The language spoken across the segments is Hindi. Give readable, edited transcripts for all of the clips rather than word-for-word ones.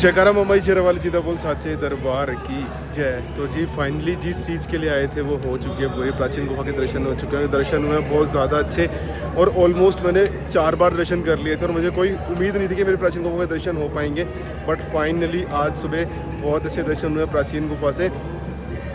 जयकारा मुंबई शेरावाली जी दा बोल साचे दरबार की जय। तो जी फाइनली जिस चीज़ के लिए आए थे वो हो चुकी है पूरी। प्राचीन गुफा के दर्शन हो चुके हैं, दर्शन हुए हैं बहुत ज़्यादा अच्छे और ऑलमोस्ट मैंने 4 बार दर्शन कर लिए थे और मुझे कोई उम्मीद नहीं थी कि मेरे प्राचीन गुफा के दर्शन हो पाएंगे। बट फाइनली आज सुबह बहुत अच्छे दर्शन हुए प्राचीन गुफा से।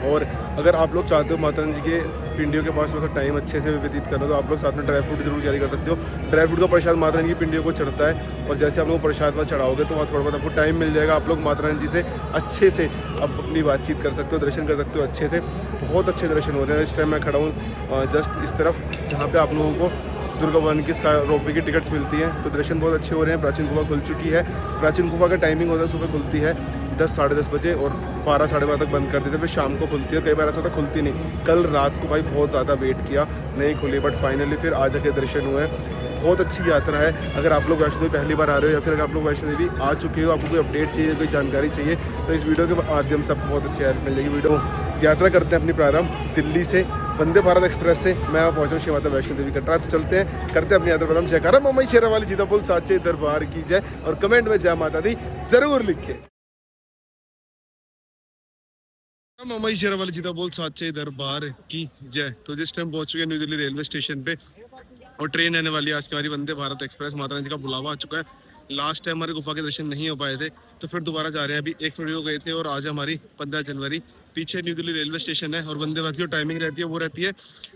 और अगर आप लोग चाहते हो माता रानी जी के पिंडियों के पास थोड़ा सा टाइम अच्छे से व्यतीत करना तो आप लोग साथ में ड्राई फ्रूट जरूर कैरी कर सकते हो। ड्राई फ्रूट का प्रसाद माता रानी की पिंडियों को चढ़ता है और जैसे आप लोग प्रसाद वहाँ चढ़ाओगे तो वहाँ थोड़ा बहुत आपको टाइम मिल जाएगा। आप लोग माता रानी जी से अच्छे से अब अपनी बातचीत कर सकते हो, दर्शन कर सकते हो अच्छे से। बहुत अच्छे दर्शन हो रहे हैं। इस टाइम मैं खड़ा हूँ जस्ट इस तरफ जहाँ पर आप लोगों को दुर्गा भवन की रोपवे की टिकट्स मिलती हैं। तो दर्शन बहुत अच्छे हो रहे हैं। प्राचीन गुफा खुल चुकी है। प्राचीन गुफा का टाइमिंग होता है सुबह खुलती है 10 साढ़े 10 बजे और 12 साढ़े 12 तक बंद कर देते, फिर शाम को खुलती है। कई बार ऐसा होता खुलती नहीं। कल रात को भाई बहुत ज़्यादा वेट किया, नहीं खुली, बट फाइनली फिर आज जाके दर्शन हुए। बहुत अच्छी यात्रा है। अगर आप लोग वैष्णो देवी पहली बार आ रहे हो या फिर अगर आप लोग वैष्णो देवी आ चुके हो, आपको कोई अपडेट चाहिए, कोई जानकारी चाहिए तो इस वीडियो के माध्यम से आपको बहुत अच्छी हेल्प मिल जाएगी। वीडियो यात्रा करते हैं अपनी प्रारंभ दिल्ली से वंदे भारत एक्सप्रेस से। मैं पहुंचा हूँ श्री माता वैष्णो देवी कटरा। तो चलते हैं, करते हैं अपनी यात्रा प्रारंभ। जयकारा मुंबई शेरावाली जी दा बोल साचे दरबार की जय और कमेंट में जय माता दी जरूर लिखे। मुंबई शेरावाली जी दा बोल साचे दरबार की जय। तो जिस टाइम पहुंच चुके हैं न्यू दिल्ली रेलवे स्टेशन पे और ट्रेन आने वाली है आज की हमारी वंदे भारत एक्सप्रेस। माता रानी जी का बुलावा आ चुका है। लास्ट टाइम हमारे गुफा के दर्शन नहीं हो पाए थे तो फिर दोबारा जा रहे हैं। अभी 1 फरवरी को गए थे और आज हमारी 15 जनवरी। पीछे न्यू दिल्ली रेलवे स्टेशन है और वंदे भारत की जो टाइमिंग रहती है वो रहती है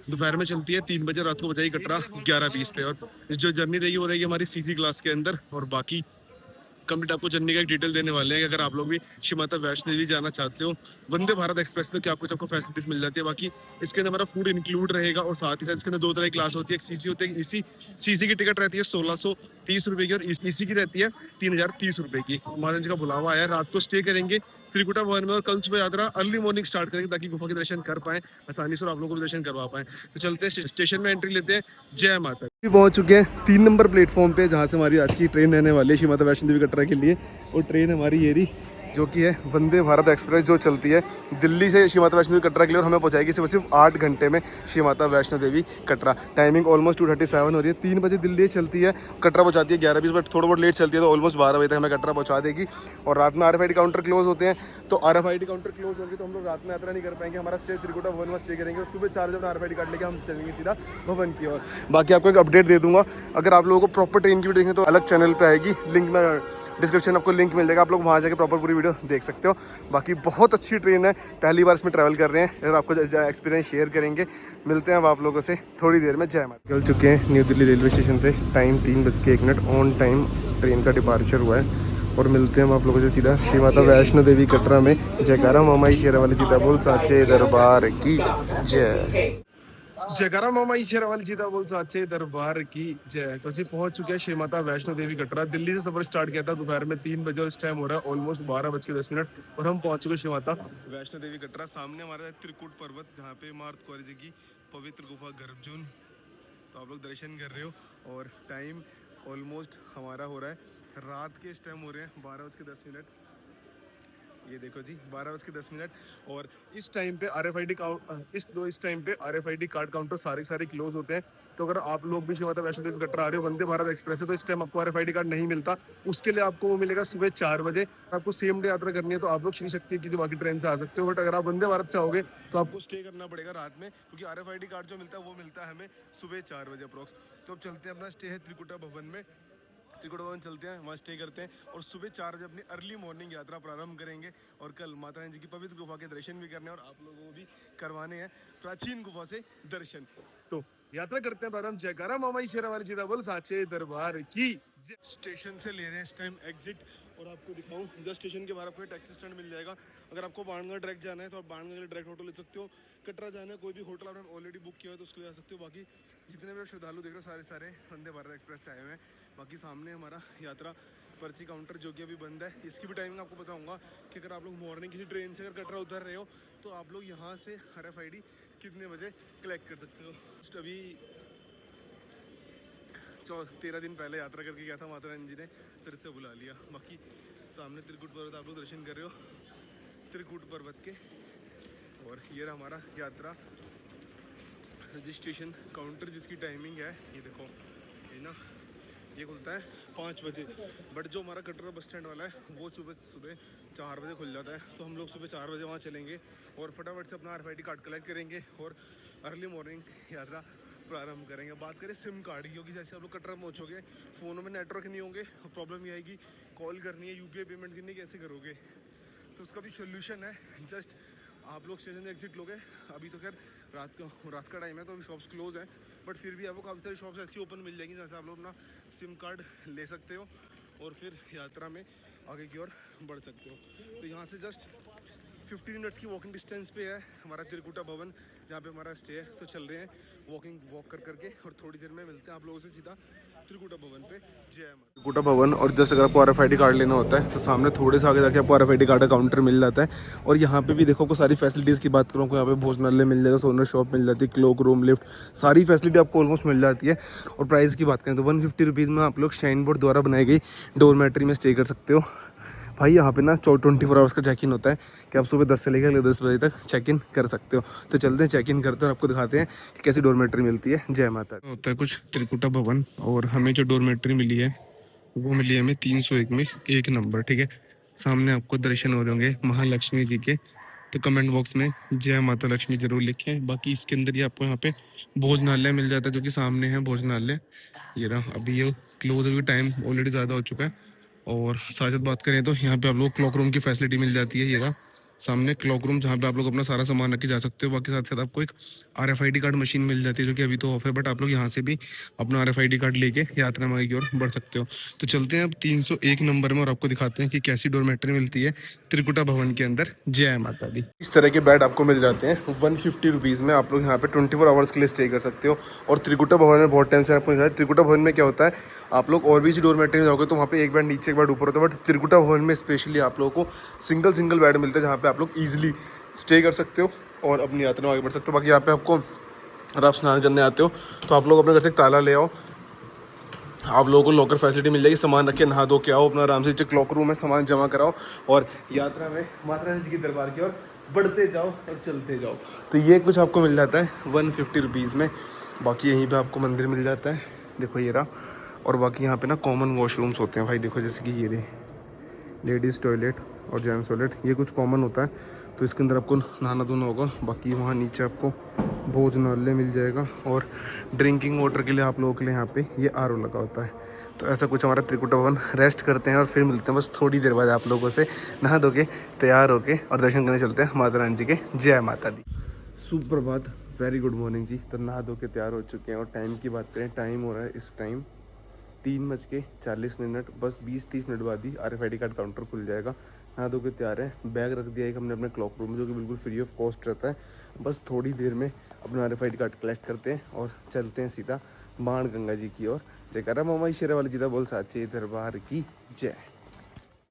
दोपहर में चलती है 3 बजे, रात को बजाई कटरा 11:20 पे। और जो जर्नी रहेगी वो रहेगी हमारी सीसी क्लास के अंदर। और बाकी कंप्लीट आपको जर्नी का एक डिटेल देने वाले हैं कि अगर आप लोग भी श्री माता वैष्णो देवी जाना चाहते हो वंदे भारत एक्सप्रेस तो क्या कुछ आपको फैसिलिटीज मिल जाती है। बाकी इसके अंदर हमारा फूड इंक्लूड रहेगा और साथ ही साथ इसके अंदर 2 तरह की क्लास होती है। एक सीसी होती है, इसी सीसी की टिकट रहती है 1630 रुपए की और ईसी की रहती है 3030 रुपए की। माता जी का बुलावा आया, रात को स्टे करेंगे त्रिकुटा भवन में और कल सुबह यात्रा अर्ली मॉर्निंग स्टार्ट करेंगे ताकि गुफा के दर्शन कर पाए आसानी से और आप लोगों को भी दर्शन करवा पाए। तो चलते हैं स्टेशन में एंट्री लेते हैं। जय माता। पहुंच चुके हैं 3 नंबर प्लेटफॉर्म पे जहाँ से हमारी आज की ट्रेन रहने वाली है श्री माता वैष्णो देवी कटरा के लिए। और ट्रेन हमारी ये रही जो कि है वंदे भारत एक्सप्रेस जो चलती है दिल्ली से श्री माता वैष्णो देवी कटरा के लिए और हमें पहुंचाएगी सिर्फ 8 घंटे में श्री माता वैष्णो देवी कटरा। टाइमिंग ऑलमोस्ट 2:37 हो रही है। 3 बजे दिल्ली चलती है, कटरा पहुंचाती है 11:20, बट थोड़ा बहुत लेट चलती है तो ऑलमोस्ट 12 बजे तक हमें कटरा पहुंचा देगी। और रात में RFID काउंटर क्लोज होते हैं तो RFID काउंटर क्लोज होगी तो हम लोग रात में यात्रा नहीं कर पाएंगे। हमारा स्टे त्रिकुटा भवन में स्टे करेंगे और सुबह 4 बजे अपना RFID कार्ड लेके हम चलेंगे सीधा भवन की ओर। बाकी आपको एक अपडेट दे दूंगा। अगर आप लोगों को प्रॉपर ट्रेन की वीडियो देखनी तो अलग चैनल पे आएगी, लिंक में डिस्क्रिप्शन आपको लिंक मिल जाएगा, आप लोग वहाँ जाकर प्रॉपर पूरी वीडियो देख सकते हो। बाकी बहुत अच्छी ट्रेन है, पहली बार इसमें ट्रैवल कर रहे हैं, अगर आपको एक्सपीरियंस शेयर करेंगे। मिलते हैं अब आप लोगों से थोड़ी देर में। जय माता। निकल चुके हैं न्यू दिल्ली रेलवे स्टेशन से, टाइम 3:01 ऑन टाइम ट्रेन का डिपार्चर हुआ है और मिलते हैं हम आप लोगों से सीधा श्री माता वैष्णो देवी कटरा में। जयकारा मामाई शेरावाली जी दा बोल साचे दरबार की जय। जयकारा मामाई शेरावाली जी दा बोल साचे दरबार की जय। तो जी पहुंच चुके हैं श्री माता वैष्णो देवी कटरा। दिल्ली से सफर स्टार्ट किया था दोपहर में 3 बजे और इस टाइम हो रहा है ऑलमोस्ट 12:10 और हम पहुंच चुके श्री माता वैष्णो देवी कटरा। सामने हमारा त्रिकुट पर्वत जहाँ पे मार्त कौर जी की पवित्र गुफा गर्भजून। तो आप लोग दर्शन कर रहे हो और टाइम ऑलमोस्ट हमारा हो रहा है रात के इस टाइम हो रहे हैं 12:10। ये देखो जी 12:10 और इस टाइम पे RFID इस टाइम पे RFID कार्ड काउंटर सारे क्लोज होते हैं। तो अगर आप लोग भी श्री माता वैष्णो देवी कटरा आ रहे हो वंदे भारत एक्सप्रेस है तो इस टाइम आपको RFID कार्ड नहीं मिलता। उसके लिए आपको वो मिलेगा सुबह 4 बजे। आपको सेम डे यात्रा करनी है तो आप लोग श्री शक्ति की बाकी ट्रेन से आ सकते हो। बट अगर आप वंदे भारत से आओगे तो आपको स्टे करना पड़ेगा रात में, क्योंकि RFID कार्ड जो मिलता है वो मिलता है हमें सुबह 4 बजे अप्रोक्स। तो अब चलते हैं, अपना स्टे है त्रिकुटा भवन में, त्रिकुटा भवन चलते हैं, वहाँ स्टे करते हैं और सुबह 4 बजे अपनी अर्ली मॉर्निंग यात्रा प्रारंभ करेंगे। और कल माता रानी जी की पवित्र गुफा के दर्शन भी करने और आप लोगों को भी करवाने हैं प्राचीन गुफा से दर्शन। तो यात्रा करते हैं प्रारंभ। जयकारा मामाई शेरावाली जी दा बोल साचे दरबार की। स्टेशन से ले रहे हैं इस टाइम एग्जिट और आपको दिखाऊं जस्ट स्टेशन के बाहर आपको टैक्सी स्टैंड मिल जाएगा। अगर आपको बाणगढ़ डायरेक्ट जाना है तो आप बाणगढ़ के लिए डायरेक्ट ऑटो ले सकते हो। कटरा जाना है कोई भी होटल आपने ऑलरेडी बुक किया है तो उसके लिए जा सकते हो। बाकी जितने भी श्रद्धालु देख रहे हो सारे वंदे भारत एक्सप्रेस से आए हुए हैं। बाकी सामने हमारा यात्रा पर्ची काउंटर जो कि अभी बंद है, इसकी भी टाइमिंग आपको बताऊंगा कि अगर आप लोग मॉर्निंग किसी ट्रेन से अगर कटरा उतर रहे हो तो आप लोग यहाँ से RFID कितने बजे कलेक्ट कर सकते हो। जस्ट अभी 13 दिन पहले यात्रा करके गया था, माता रानी जी ने फिर से बुला लिया। बाकी सामने त्रिकुट पर्वत आप लोग दर्शन कर रहे हो त्रिकुट पर्वत के। और ये रहा हमारा यात्रा रजिस्ट्रेशन काउंटर जिसकी टाइमिंग है, ये देखो है ना, ये खुलता है 5 बजे, बट जो हमारा कटरा बस स्टैंड वाला है वो सुबह सुबह 4 बजे खुल जाता है। तो हम लोग सुबह 4 बजे वहाँ चलेंगे और फटाफट से अपना RFID कार्ड कलेक्ट करेंगे और अर्ली मॉर्निंग यात्रा प्रारंभ करेंगे। बात करें सिम कार्ड की, क्योंकि जैसे आप लोग कटरा पहुँचोगे फ़ोनों में नेटवर्क नहीं होंगे, प्रॉब्लम ये आएगी कॉल करनी है, UPI पेमेंट करनी कैसे करोगे। तो उसका भी सोल्यूशन है, जस्ट आप लोग स्टेशन से एग्जिट लोगे। अभी तो खैर रात का टाइम है तो अभी शॉप्स क्लोज है, बट फिर भी आपको काफ़ी सारी शॉप्स ऐसी ओपन मिल जाएंगी जैसे आप लोग अपना सिम कार्ड ले सकते हो और फिर यात्रा में आगे की ओर बढ़ सकते हो। तो यहाँ से जस्ट 15 मिनट्स की वॉकिंग डिस्टेंस पे है हमारा त्रिकुटा भवन, जहाँ पे हमारा स्टे है। तो चल रहे हैं वॉक कर करके और थोड़ी देर में मिलते हैं आप लोगों से सीधा त्रिकुटा भवन पे। जय माता। त्रिकुटा भवन, और जस्ट अगर आपको RFID कार्ड लेना होता है तो सामने थोड़े से आगे जाके आपको RFID कार्ड का काउंटर मिल जाता है। और यहाँ पे भी देखो आपको सारी फैसिलिटीज़ की बात करूँ, यहाँ पे भोजनालय मिल जाएगा, सोनर शॉप मिल जाती है, क्लोक रूम, लिफ्ट, सारी फैसिलिटी आपको ऑलमोस्ट मिल जाती है। और प्राइस की बात करें तो 150 रुपीज़ में आप लोग शाइन बोर्ड द्वारा बनाई गई डोरमेट्री में स्टे कर सकते हो। भाई यहाँ पे ना 24 आवर्स का चेक इन होता है कि आप सुबह 10 से लेकर अगले 10 बजे तक चेक इन कर सकते हो। तो चलते हैं चेक इन करते हैं और आपको दिखाते हैं कि कैसी डोरमेट्री मिलती है। जय माता। होता है कुछ त्रिकुटा भवन, और हमें जो डोरमेट्री मिली है वो मिली है हमें 301 में 1 नंबर, ठीक है। सामने आपको दर्शन हो रहे होंगे महालक्ष्मी जी के, तो कमेंट बॉक्स में जय माता लक्ष्मी जरूर लिखें। बाकी इसके अंदर ही आपको यहाँ पे भोजनालय मिल जाता है, जो कि सामने है भोजनालय। ये रहा, अभी ये क्लोज होगी, टाइम ऑलरेडी ज़्यादा हो चुका है। और साथ साथ बात करें तो यहाँ पे आप लोग क्लॉक रूम की फैसिलिटी मिल जाती है। ये रहा सामने क्लॉक रूम, जहाँ पे आप लोग अपना सारा सामान रख के जा सकते हो। बाकी साथ साथ आपको एक RFID कार्ड मशीन मिल जाती है, जो कि अभी तो ऑफ है, बट आप लोग यहाँ से भी अपना RFID कार्ड लेके यात्रा मार्ग की ओर बढ़ सकते हो। तो चलते हैं अब 301 नंबर में और आपको दिखाते हैं कि कैसी डोरमेट्री मिलती है त्रिकुटा भवन के अंदर। जय माता दी। इस तरह के बेड आपको मिल जाते हैं 150 रुपीज़ में। आप लोग यहाँ पे 24 आवर्स के लिए स्टे कर सकते हो। और त्रिकुटा भवन में बहुत टाइम से आपको दिखाया, त्रिकुटा भवन में क्या होता है, आप लोग और भी इसी डोरमेट्री में जाओगे तो वहाँ पे एक बेड नीचे एक बेड ऊपर होता है, बट त्रिकुटा भवन में स्पेशली आप लोगों को सिंगल बेड मिलता है, जहाँ पे आप लोग ईजिली स्टे कर सकते हो और अपनी यात्रा में आगे बढ़ सकते हो। बाकी यहाँ पे आपको, अगर आप स्नान करने आते हो तो आप लोग अपने घर से एक ताला ले आओ, आप लोगों को लॉकर फैसिलिटी मिल जाएगी, सामान रख के नहा धो के आओ, अपना आराम से क्लॉक रूम में सामान जमा कराओ और यात्रा में माता रानी जी की दरबार की ओर बढ़ते जाओ और चलते जाओ। तो ये कुछ आपको मिल जाता है 150 रुपीज़ में। बाकी यहीं पे आपको मंदिर मिल जाता है, देखो ये रहा। और बाकी यहाँ पे ना कॉमन वॉशरूम्स होते हैं भाई, देखो जैसे कि ये रहे लेडीज़ टॉयलेट और जेंट्स टॉयलेट, ये कुछ कॉमन होता है, तो इसके अंदर आपको नहाना धोना होगा। बाकी वहाँ नीचे आपको भोजनालय मिल जाएगा और ड्रिंकिंग वाटर के लिए आप लोगों के लिए यहाँ पे ये RO लगा होता है। तो ऐसा कुछ हमारा त्रिकुटा भवन। रेस्ट करते हैं और फिर मिलते हैं बस थोड़ी देर बाद आप लोगों से, नहा धो के तैयार होके और दर्शन करने चलते हैं माता रानी जी के। जय माता दी। सुप्रभात, वेरी गुड मॉर्निंग जी। तो नहा धो के तैयार हो चुके हैं और टाइम की बात करें, टाइम हो रहा है इस टाइम 3:40, बस 20-30 मिनट बाद ही RFID कार्ड काउंटर खुल जाएगा। नहा धो के तैयार है, बैग रख दिया एक हमने अपने क्लॉक रूम में, जो कि बिल्कुल फ्री ऑफ कॉस्ट रहता है। बस थोड़ी देर में अपना RFID कार्ड कलेक्ट करते हैं और चलते हैं सीधा बाण गंगा जी की ओर। जयकारा मामा शेरा वाली जीता बोल साचे दरबार की जय।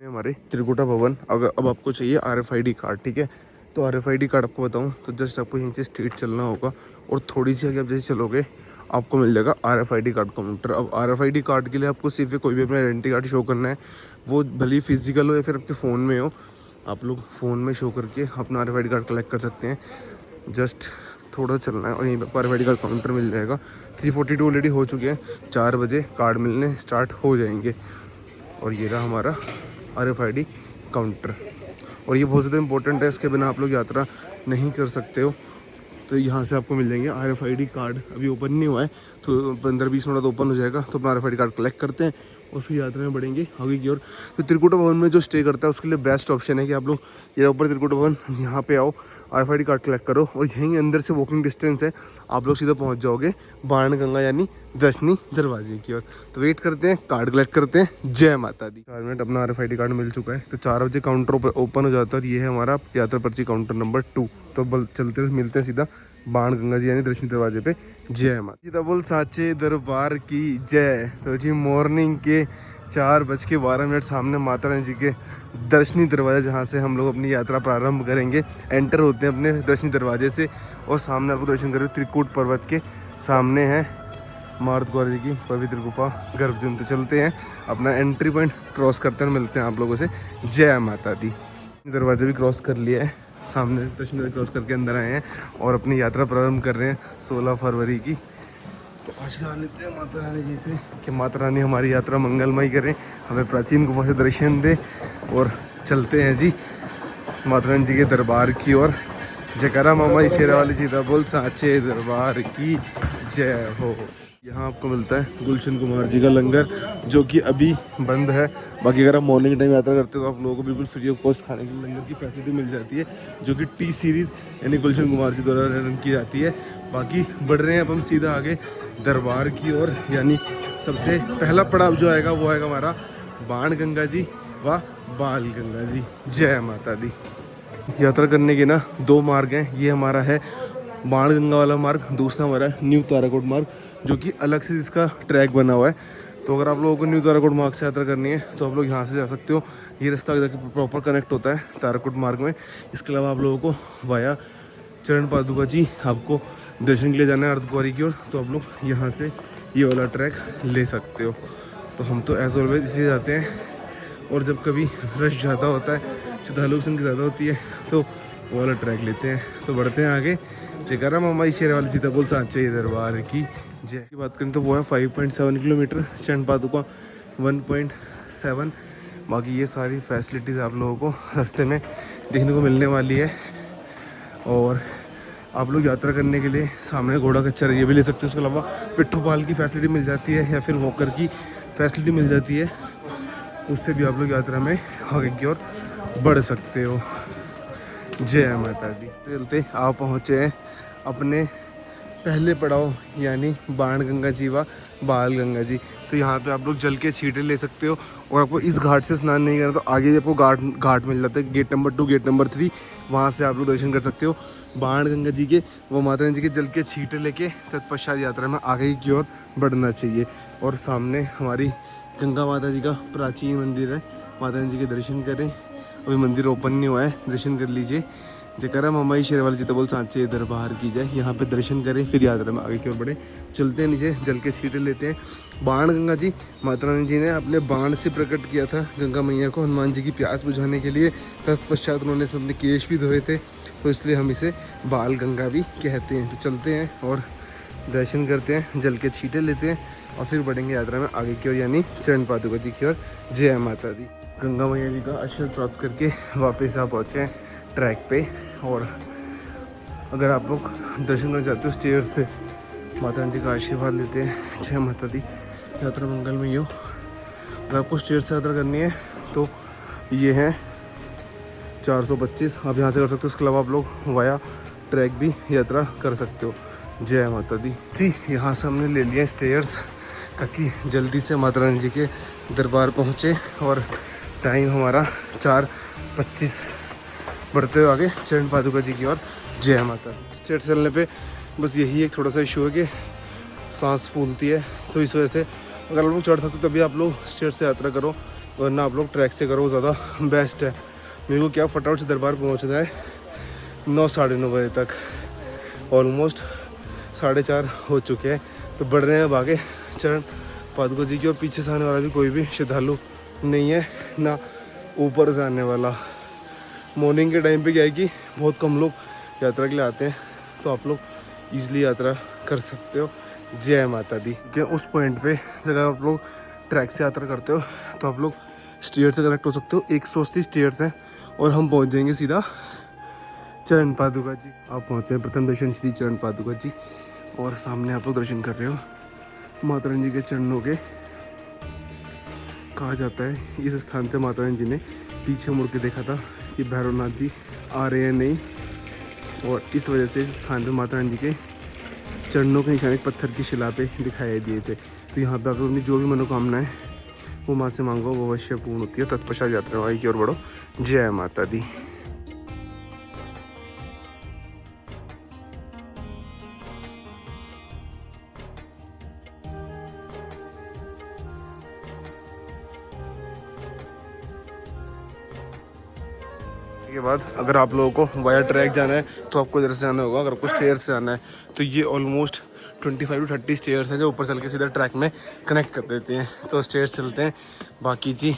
हमारे त्रिकुटा भवन, अगर अब आपको चाहिए RFID कार्ड, ठीक है, तो RFID कार्ड आपको बताऊं तो जस्ट आपको यहीं से स्ट्रेट चलना होगा और थोड़ी सी आगे आप जैसे चलोगे आपको मिल जाएगा RFID कार्ड काउंटर। अब RFID कार्ड के लिए आपको सिर्फ कोई भी अपना आइडेंटिटी कार्ड शो करना है, वो भले फिजिकल हो या फिर आपके फ़ोन में हो, आप लोग फ़ोन में शो करके अपना RFID कार्ड कलेक्ट कर सकते हैं। जस्ट थोड़ा चलना है और यहीं पर RFID कार्ड काउंटर मिल जाएगा। 3:42 ऑलरेडी हो चुके हैं, 4 बजे कार्ड मिलने स्टार्ट हो जाएंगे। और ये रहा हमारा RFID काउंटर, और ये बहुत ज़्यादा इंपॉर्टेंट है, इसके बिना आप लोग यात्रा नहीं कर सकते हो। तो यहाँ से आपको मिल जाएंगे RFID कार्ड। अभी ओपन नहीं हुआ है तो 15-20 मिनट ओपन हो जाएगा, तो अपना RFID कार्ड कलेक्ट करते हैं और फिर यात्रा में बढ़ेंगे आगे की ओर। तो त्रिकुटा भवन में जो स्टे करता है उसके लिए बेस्ट ऑप्शन है कि आप लोग ये ऊपर त्रिकुटा भवन यहाँ पे आओ, RFID कार्ड कलेक्ट करो और यहीं अंदर से वॉकिंग डिस्टेंस है, आप लोग सीधा पहुँच जाओगे बाण गंगा यानी दर्शनी दरवाजे की ओर। तो वेट करते हैं, कार्ड कलेक्ट करते हैं। जय माता दी। 4 मिनट, अपना RFID कार्ड मिल चुका है, तो 4 बजे काउंटर ओपन हो जाता है और ये है हमारा यात्रा पर्ची काउंटर नंबर 2। तो चलते हुए मिलते हैं सीधा बाण गंगा जी यानी दर्शनी दरवाजे पे। जय माता जी। बोल साचे दरबार की जय। तो जी मॉर्निंग के 4:12 सामने माता रानी जी के दर्शनी दरवाजे, जहाँ से हम लोग अपनी यात्रा प्रारंभ करेंगे। एंटर होते हैं अपने दर्शनी दरवाजे से और सामने आपको दर्शन करें त्रिकूट पर्वत के सामने है मारुत कौर जी की पवित्र गुफा गर्भजन। तो चलते हैं, अपना एंट्री पॉइंट क्रॉस करते हैं, मिलते हैं आप लोगों से। जय माता दी। दरवाजे भी क्रॉस कर लिया है, सामने दर्शन क्रॉस करके अंदर आए हैं और अपनी यात्रा प्रारंभ कर रहे हैं 16 फरवरी की तो आशीर्वाद लेते हैं माता रानी जी से कि माता रानी हमारी यात्रा मंगलमय करें, हमें प्राचीन गुफा से दर्शन दे। और चलते हैं जी माता रानी जी के दरबार की ओर। जयकारा मामा जी शेरा वाली सीता बोल साचे दरबार की जय हो। यहाँ आपको मिलता है गुलशन कुमार जी का लंगर, जो कि अभी बंद है। बाकी अगर आप मॉर्निंग टाइम यात्रा करते हो तो आप लोगों को बिल्कुल फ्री ऑफ कॉस्ट खाने के लिए लंगर की फैसिलिटी मिल जाती है, जो कि टी सीरीज़ यानी गुलशन कुमार जी द्वारा रन की जाती है। बाकी बढ़ रहे हैं अब हम सीधा आगे दरबार की ओर, यानी सबसे पहला पड़ाव जो आएगा वो आएगा हमारा बाण गंगा जी व बाल गंगा जी। जय माता दी। यात्रा करने के ना दो मार्ग हैं, ये हमारा है बाण गंगा वाला मार्ग, दूसरा हमारा न्यू ताराकोट मार्ग, जो कि अलग से जिसका ट्रैक बना हुआ है। तो अगर आप लोगों को न्यू ताराकोट मार्ग से यात्रा करनी है तो आप लोग यहाँ से जा सकते हो। ये रास्ता जाकर प्रॉपर कनेक्ट होता है ताराकोट मार्ग में। इसके अलावा आप लोगों को वाया चरण पादुका जी आपको दर्शन के लिए जाना है अर्धकुंवारी की ओर, तो आप लोग यहाँ से ये वाला ट्रैक ले सकते हो। तो हम तो एज ऑलवेज इसे जाते हैं, और जब कभी रश ज़्यादा होता है, श्रद्धालु संख्या ज़्यादा होती है, तो वो वाला ट्रैक लेते हैं। तो बढ़ते हैं आगे। जयकारा मामा जी शेर वाली सीता बोल साचे दरबार की जय की बात करें तो वो है 5.7 किलोमीटर, चरण पादुका 1.7। बाकी ये सारी फैसिलिटीज़ आप लोगों को रास्ते में देखने को मिलने वाली है। और आप लोग यात्रा करने के लिए सामने घोड़ा खच्चर ये भी ले सकते हो। उसके अलावा पिट्ठू पाल की फैसिलिटी मिल जाती है, या फिर वॉकर की फैसिलिटी मिल जाती है, उससे भी आप लोग यात्रा में आगे की ओर बढ़ सकते हो। जय माता दी। चलते आप पहुँचे हैं अपने पहले पड़ाव यानी बाण गंगा जी व बाल गंगा जी। तो यहाँ पे आप लोग जल के छींटे ले सकते हो, और आपको इस घाट से स्नान नहीं करना तो आगे आपको घाट मिल जाता है, गेट नंबर 2 गेट नंबर 3, वहाँ से आप लोग दर्शन कर सकते हो बाण गंगा जी के। वो माता रानी जी के जल के छींटे लेके तत्पश्चात यात्रा में आगे की ओर बढ़ना चाहिए। और सामने हमारी गंगा माता जी का प्राचीन मंदिर है, माता रानी जी के दर्शन करें। अभी मंदिर ओपन नहीं हुआ है, दर्शन कर लीजिए। जयकारा मामा जी शेर वाली सीता बोल सांचे दरबार की जाए। यहाँ पे दर्शन करें, फिर यात्रा में आगे की ओर बढ़े। चलते हैं नीचे, जल के सीटें लेते हैं। बाण गंगा जी माता रानी जी ने अपने बाण से प्रकट किया था गंगा मैया को हनुमान जी की प्यास बुझाने के लिए। तत्पश्चात उन्होंने इसमें अपने केश भी धोए थे, तो इसलिए हम इसे बाल गंगा भी कहते हैं। तो चलते हैं और दर्शन करते हैं, जल के छींटे लेते हैं, और फिर बढ़ेंगे यात्रा में आगे की ओर यानी चरण पादुका जी की ओर। जय माता दी। गंगा मैया जी का आशीर्वाद प्राप्त करके वापस आप पहुँचे हैं ट्रैक पे। और अगर आप लोग दर्शन करना चाहते हो स्टेयर से माता रानी जी का आशीर्वाद लेते हैं। जय माता दी। यात्रा मंगलमय हो। अगर आपको स्टेयर से यात्रा करनी है तो ये है 425, आप यहाँ से कर सकते हो। उसके अलावा आप लोग वाया ट्रैक भी यात्रा कर सकते हो। जय माता दी जी। यहाँ से हमने ले लिया स्टेयर्स ताकि जल्दी से माता रानी जी के दरबार पहुँचे। और टाइम हमारा 4:25। बढ़ते हुए आगे चरण पादुका जी की ओर। जय माता। स्टेट चलने पे बस यही एक थोड़ा सा इशू है कि सांस फूलती है, तो इस वजह से अगर आप लोग चढ़ सकते हो तभी आप लोग स्टेट से यात्रा करो, वरना आप लोग ट्रैक से करो, वो ज़्यादा बेस्ट है। मेरे को क्या फटाफट से दरबार पहुंचना है 9 साढ़े 9 बजे तक, ऑलमोस्ट 4:30 हो चुके हैं। तो बढ़ रहे हैं अब आगे चरण पादुका जी की, और पीछे से आने वाला भी कोई भी श्रद्धालु नहीं है, ना ऊपर से आने वाला। मॉर्निंग के टाइम पे क्या है कि बहुत कम लोग यात्रा के लिए आते हैं, तो आप लोग ईजिली यात्रा कर सकते हो। जय माता दी। क्या उस पॉइंट पे अगर आप लोग ट्रैक से यात्रा करते हो तो आप लोग स्टेयर से कनेक्ट हो सकते हो। 180 स्टेयर्स हैं, और हम पहुंच जाएंगे सीधा चरण पादुका जी। आप पहुँचे हैं प्रथम दर्शन श्री चरण पादुका जी, और सामने आप लोग दर्शन कर रहे हो माता रानी जी के चरणों के। कहा जाता है इस स्थान से माता रानी जी ने पीछे मुड़ के देखा था कि भैरवनाथ जी आ रहे हैं नहीं, और इस वजह से इस स्थान पर माता रानी जी के चरणों के निशान पत्थर की शिला पे दिखाई दिए थे। तो यहाँ पे आप लोगों ने जो भी मनोकामना है वो माँ से मांगो, वो अवश्य पूर्ण होती है। तत्पश्चात यात्रा आगे की ओर बढ़ो। जय माता दी। के बाद अगर आप लोगों को वाया ट्रैक जाना है तो आपको इधर से जाना होगा। अगर आपको स्टेयर से जाना है तो ये ऑलमोस्ट 25 to 30 स्टेयर्स हैं जो ऊपर चल के सीधा ट्रैक में कनेक्ट कर देते हैं। तो स्टेयर्स चलते हैं। बाकी जी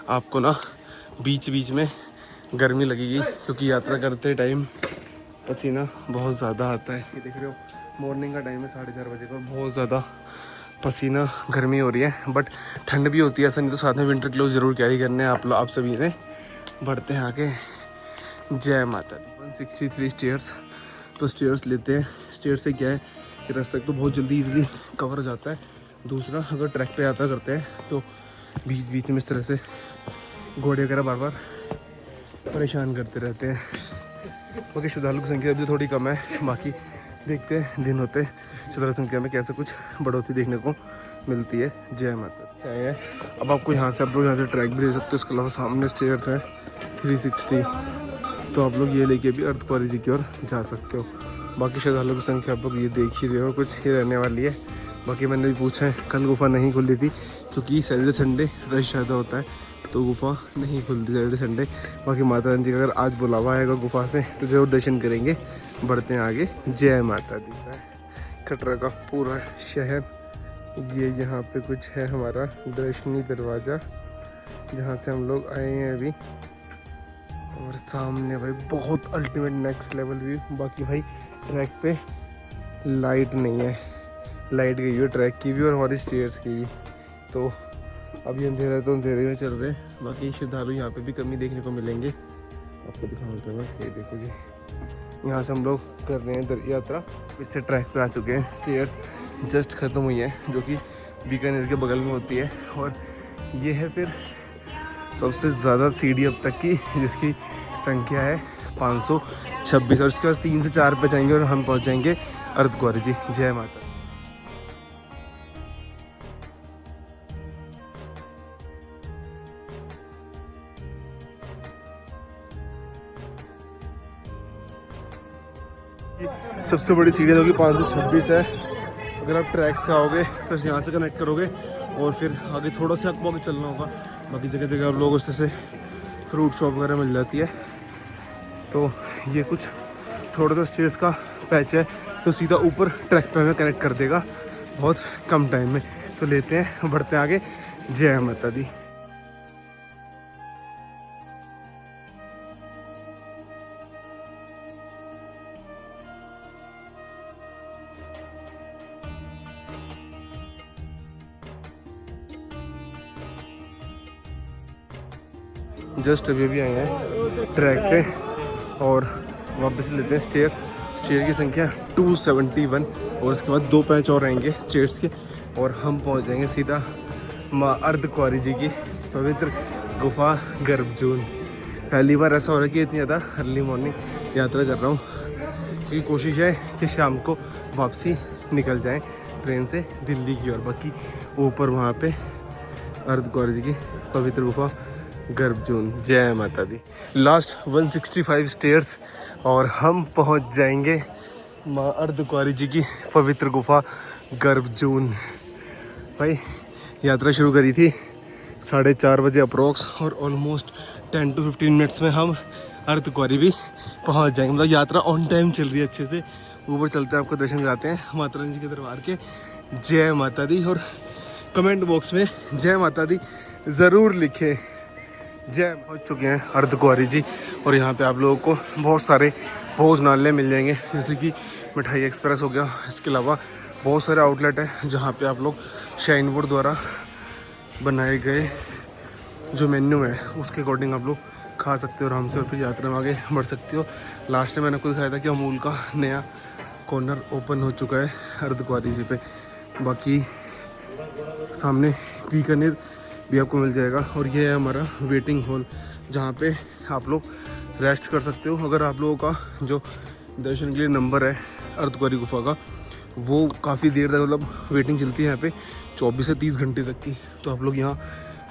आपको ना बीच बीच में गर्मी लगेगी, क्योंकि यात्रा करते टाइम पसीना बहुत ज़्यादा आता है। ये देख रहे हो मॉर्निंग का टाइम है 4:30 बजे का। बहुत ज़्यादा पसीना गर्मी हो रही है, बट ठंड भी होती है ऐसा नहीं, तो साथ में विंटर क्लोथ ज़रूर कैरी करने हैं आप सभी ने। बढ़ते हैं आगे। जय माता दी। 163 स्टेयर्स, तो स्टेयर्स लेते हैं। स्टेयर से क्या है कि रास्ता तो बहुत जल्दी इजीली कवर हो जाता है। दूसरा, अगर ट्रैक पे यात्रा करते हैं तो बीच बीच में इस तरह से घोड़े वगैरह बार बार परेशान करते रहते हैं। बाकी श्रद्धालु की संख्या अभी थोड़ी कम है, बाकी देखते हैं दिन होते श्रद्धालु संख्या में कैसे कुछ बढ़ोतरी देखने को मिलती है। जय माता दी। है अब आपको यहाँ से आप लोग यहाँ से ट्रैक भी ले सकते हो। इसके अलावा सामने स्टेयर्स है 360, तो आप लोग ये लेके भी अर्धकुंवारी जी की ओर जा सकते हो। बाकी श्रद्धालुओं की संख्या आप लोग ये देख ही रहे हो, कुछ ही रहने वाली है। बाकी मैंने भी पूछा है, कल गुफा नहीं खुली थी क्योंकि सैटरडे संडे रश ज़्यादा होता है, तो गुफा नहीं खुलती सैटरडे संडे। बाकी माता रानी जी का अगर आज बुलावा आएगा गुफा से तो ज़रूर दर्शन करेंगे। बढ़ते हैं आगे। जय माता दी। कटरा का पूरा शहर, ये यहाँ पे कुछ है हमारा दर्शनी दरवाज़ा जहाँ से हम लोग आए हैं अभी। और सामने भाई बहुत अल्टीमेट नेक्स्ट लेवल व्यू। बाकी भाई ट्रैक पे लाइट नहीं है, लाइट गई है ट्रैक की भी और हमारी स्टेयर्स की भी, तो अभी अंधेरा है तो अंधेरे में चल रहे हैं। बाकी श्रद्धालु यहाँ पे भी कमी देखने को मिलेंगे। आपको दिखाऊंगा मैं, ये देखो जी, यहाँ से हम लोग कर रहे हैं यात्रा। इससे ट्रैक पे आ चुके हैं। स्टेयर्स जस्ट ख़त्म हुई है जो कि बीकानेर के बगल में होती है, और ये है फिर सबसे ज़्यादा सीढ़ी अब तक की, जिसकी संख्या है 526, और उसके बाद 3 से 4 पे जाएंगे और हम पहुँच जाएंगे अर्धकुंवारी जी। जय माता। सबसे बड़ी सीढ़ी होगी 526 है। अगर आप ट्रैक से आओगे तो यहाँ से कनेक्ट करोगे और फिर आगे थोड़ा सा आपको आगे चलना होगा। बाकी जगह जगह आप लोग उसमें से फ्रूट शॉप वगैरह मिल जाती है। तो ये कुछ थोड़ा सा स्टेयर्स का पैच है, तो सीधा ऊपर ट्रैक पे हमें कनेक्ट कर देगा बहुत कम टाइम में। तो लेते हैं, बढ़ते हैं आगे। जय माता दी। जस्ट अभी भी आए हैं ट्रैक से और वापस लेते हैं स्टेयर की संख्या 271, और उसके बाद 2 पैच और रहेंगे स्टेयर्स के और हम पहुंच जाएंगे सीधा माँ अर्धकुंवारी जी की पवित्र गुफा गर्भजून। पहली बार ऐसा हो रहा है कि इतनी ज़्यादा अर्ली मॉर्निंग यात्रा कर रहा हूँ, क्योंकि कोशिश है कि शाम को वापसी निकल जाएं ट्रेन से दिल्ली की ओर। बाकी ऊपर वहाँ पे अर्धकुंवारी जी की पवित्र गुफा गर्भजून। जय माता दी। लास्ट 165 स्टेयर्स और हम पहुंच जाएंगे माँ अर्धकुंवारी जी की पवित्र गुफा गर्भजून। भाई यात्रा शुरू करी थी 4:30 बजे अप्रोक्स, और ऑलमोस्ट 10 to 15 मिनट्स में हम अर्धकुंवारी भी पहुंच जाएंगे। मतलब यात्रा ऑन टाइम चल रही है अच्छे से। ऊपर चलते हैं, आपको दर्शन कराते हैं माता रानी जी के दरबार के। जय माता दी। और कमेंट बॉक्स में जय माता दी ज़रूर लिखें। जय। पहुँच चुके हैं अर्धकुंवारी जी, और यहाँ पे आप लोगों को बहुत सारे भोजनालय मिल जाएंगे, जैसे कि मिठाई एक्सप्रेस हो गया। इसके अलावा बहुत सारे आउटलेट हैं जहाँ पे आप लोग शाइन बोर्ड द्वारा बनाए गए जो मेन्यू है उसके अकॉर्डिंग आप लोग खा सकते हो आराम से, और फिर यात्रा में आगे बढ़ सकते हो। लास्ट में मैंने आपको दिखाया था कि अमूल का नया कॉर्नर ओपन हो चुका है अर्धकुंवारी जी पे। बाकी सामने बीकानेर भी आपको मिल जाएगा, और ये है हमारा वेटिंग हॉल जहाँ पे आप लोग रेस्ट कर सकते हो। अगर आप लोगों का जो दर्शन के लिए नंबर है अर्धकुंवारी गुफा का, वो काफ़ी देर तक मतलब वेटिंग चलती है यहाँ पे 24 से 30 घंटे तक की, तो आप लोग यहाँ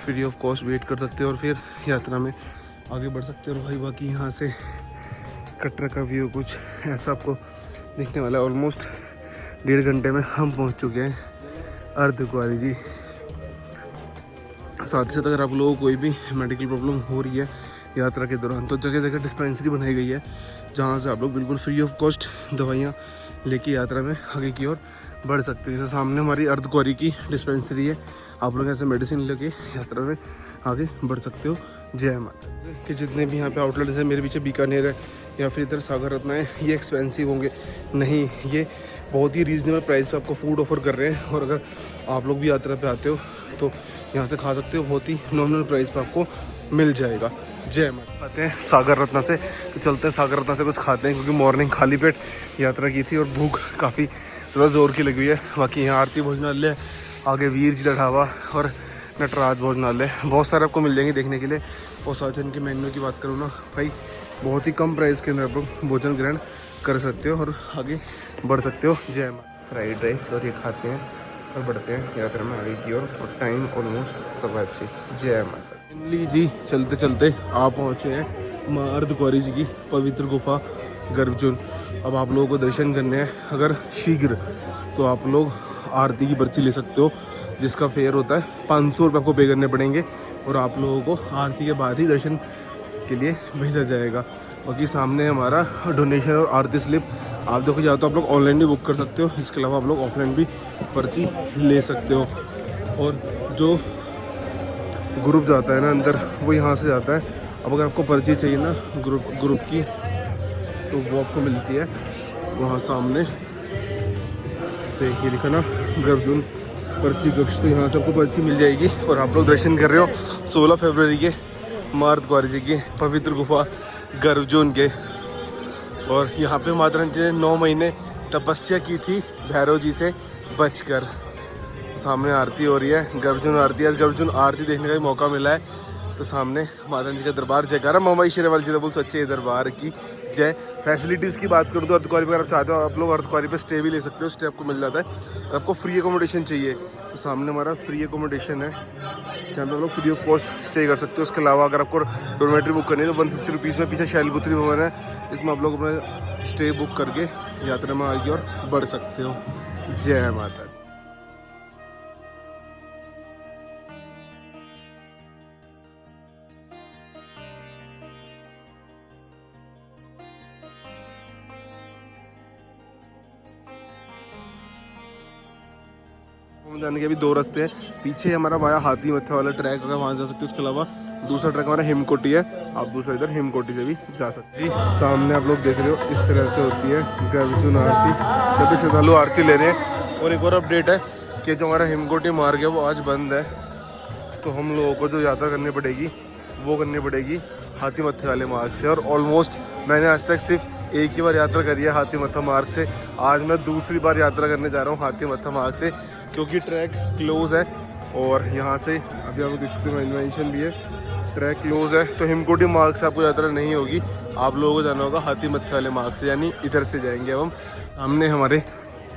फ्री ऑफ कॉस्ट वेट कर सकते हो और फिर यात्रा में आगे बढ़ सकते हो। भाई बाकी यहाँ से कटरा का व्यू कुछ ऐसा आपको दिखने वाला है। ऑलमोस्ट 1.5 घंटे में हम पहुँच चुके हैं अर्धकुंवारी जी। साथ ही साथ अगर आप लोगों को कोई भी मेडिकल प्रॉब्लम हो रही है यात्रा के दौरान, तो जगह जगह डिस्पेंसरी बनाई गई है जहाँ से आप लोग बिल्कुल फ्री ऑफ कॉस्ट दवाइयाँ लेके यात्रा में आगे की ओर बढ़ सकते हैं। जैसे सामने हमारी अर्धकुंवारी की डिस्पेंसरी है, आप लोग ऐसे मेडिसिन लेके यात्रा में आगे बढ़ सकते हो। जय माता कि जितने भी यहाँ पे आउटलेट्स हैं, मेरे पीछे बीकानेर है या फिर इधर सागर रत्ना है, ये एक्सपेंसिव होंगे नहीं, ये बहुत ही रीजनेबल प्राइस पे आपको फूड ऑफर कर रहे हैं। और अगर आप लोग भी यात्रा पे आते हो तो यहाँ से खा सकते हो, बहुत ही नॉमिनल प्राइस पे आपको मिल जाएगा। जय माता। आते हैं सागर रत्ना से, तो चलते हैं सागर रत्ना से कुछ खाते हैं, क्योंकि मॉर्निंग खाली पेट यात्रा की थी और भूख काफ़ी ज़्यादा ज़ोर की लगी हुई है। बाकी यहाँ आरती भोजनालय, आगे वीर जी ढाबा और नटराज भोजनालय, बहुत सारे आपको मिल जाएंगे देखने के लिए। और साथ ही इनके मेन्यू की बात करूँ ना भाई, बहुत ही कम प्राइस के अंदर आप लोग भोजन ग्रहण कर सकते हो और आगे बढ़ सकते हो। जय माता। फ्राइड राइस और ये खाते हैं और बढ़ते हैं यात्रा में आगे की ओर, और टाइम ऑलमोस्ट सब अच्छी। जय माता ली जी। चलते चलते आप पहुँचे हैं माँ अर्धकुंवारी जी की पवित्र गुफा गर्भजून। अब आप लोगों को दर्शन करने हैं अगर शीघ्र, तो आप लोग आरती की पर्ची ले सकते हो, जिसका फेयर होता है 500 रुपये आपको पे करने पड़ेंगे, और आप लोगों को आरती के बाद ही दर्शन के लिए भेजा जाएगा। बाकी सामने हमारा डोनेशन और आरती स्लिप आप देखो, या तो आप लोग ऑनलाइन भी बुक कर सकते हो, इसके अलावा आप लोग ऑफलाइन भी पर्ची ले सकते हो। और जो ग्रुप जाता है ना अंदर, वो यहाँ से जाता है। अब अगर आपको पर्ची चाहिए ना ग्रुप की, तो वो आपको मिलती है वहाँ सामने से, ये लिखा ना गर्भजून पर्ची कक्ष, तो यहाँ से आपको पर्ची मिल जाएगी। और आप लोग दर्शन कर रहे हो 16 फरवरी के माँ अर्धकुंवारी जी की पवित्र गुफा गर्भजून के। और यहाँ पे माता रानी जी ने 9 महीने तपस्या की थी भैरव जी से बचकर। सामने आरती हो रही है, गर्भजून आरती। आज गर्भजून आरती देखने का भी मौका मिला है, तो सामने माता रानी जी का दरबार। जयकारा मम्मा शेरवाल जी बोल सच्चे दरबार की जय। फैसिलिटीज़ की बात करूँ तो अर्धकुंवारी पर अगर आप चाहते हो आप लोग अर्धकुंवारी पे स्टे भी ले सकते हो, स्टे आपको मिल जाता है। आपको फ्री एकोमोडेशन चाहिए तो सामने हमारा फ्री एकोमोडेशन है, जहाँ पे आप लोग फ्री ऑफ कॉस्ट स्टे कर सकते हो। उसके अलावा अगर आपको डोरमेट्री बुक करनी है तो 150 रुपीज़ में पीछे शैलपुत्री भवन है, इसमें आप लोग अपना स्टे बुक करके यात्रा में आगे और बढ़ सकते हो। जय माता। जाने के भी 2 रास्ते हैं, पीछे हमारा वाया हाथी मत्था वाला ट्रैक, अगर वहाँ जा सकते हो। उसके अलावा दूसरा ट्रैक हमारा हिमकोटी है, आप दूसरा इधर हिमकोटी से भी जा सकते जी। सामने आप लोग देख रहे हो इस तरह से होती है गर्भजून आरती, सभी श्रद्धालु आरती ले रहे हैं। और एक और अपडेट है कि जो हमारा हिमकोटी मार्ग है वो आज बंद है, तो हम लोगों को जो यात्रा करनी पड़ेगी वो करनी पड़ेगी हाथी मत्थे वाले मार्ग से। और ऑलमोस्ट मैंने आज तक सिर्फ एक ही बार यात्रा करी है हाथी मत्था मार्ग से, आज मैं दूसरी बार यात्रा करने जा रहा हूँ हाथी मत्था मार्ग से, क्योंकि ट्रैक क्लोज़ है। और यहाँ से अभी आपको देख सकते हो मेंशन भी है, ट्रैक क्लोज़ है, तो हिमकोटी मार्ग से आपको यात्रा नहीं होगी, आप लोगों को जाना होगा हाथी मत्थे वाले मार्ग से, यानी इधर से जाएंगे। अब हम सामने हमारे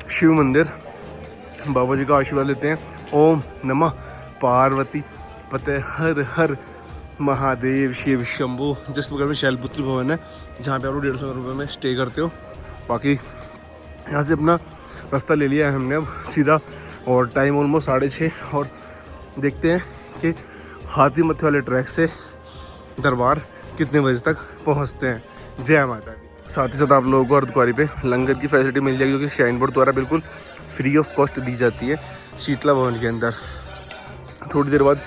शिव मंदिर, बाबा जी का आशीर्वाद लेते हैं। ओम नमः पार्वती पते हर हर महादेव शिव शंभू। जिस बगल में शैलपुत्री भवन है, जहाँ पे आप लोग 150 रुपये में स्टे करते हो। बाकी यहाँ से अपना रास्ता ले लिया है हमने अब सीधा, और टाइम ऑलमोस्ट 6:30, और देखते हैं कि हाथी मत्थे वाले ट्रैक से दरबार कितने बजे तक पहुँचते हैं। जय माता दी। साथ ही साथ आप लोगों को अर्धकुंवारी पे लंगर की फैसिलिटी मिल जाएगी, क्योंकि श्राइन बोर्ड द्वारा बिल्कुल फ्री ऑफ कॉस्ट दी जाती है शीतला भवन के अंदर। थोड़ी देर बाद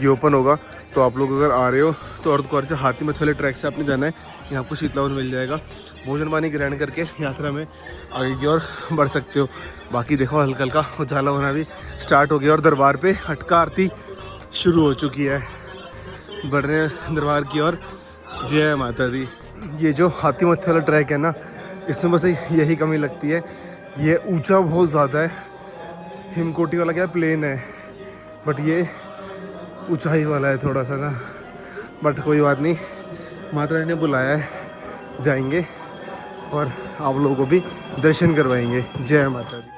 ये ओपन होगा, तो आप लोग अगर आ रहे हो तो अर्धकुंवारी से हाथी मत्थे वाले ट्रैक से आपने जाना है, यहाँ आपको शीतला भवन मिल जाएगा। भोजन पानी ग्रहण करके यात्रा में आगे की ओर बढ़ सकते हो। बाकी देखो हल्का हल्का उजाला होना भी स्टार्ट हो गया, और दरबार पे हटका आरती शुरू हो चुकी है। बढ़ रहे हैं दरबार की ओर। जय माता दी। ये जो हाथी मत्थे वाला ट्रैक है ना, इसमें बस यही कमी लगती है, ये ऊंचा बहुत ज़्यादा है। हिमकोटी वाला क्या प्लेन है, बट ये ऊंचाई वाला है थोड़ा सा ना, बट कोई बात नहीं, माता रानी ने बुलाया है, जाएंगे और आप लोगों को भी दर्शन करवाएंगे। जय माता दी।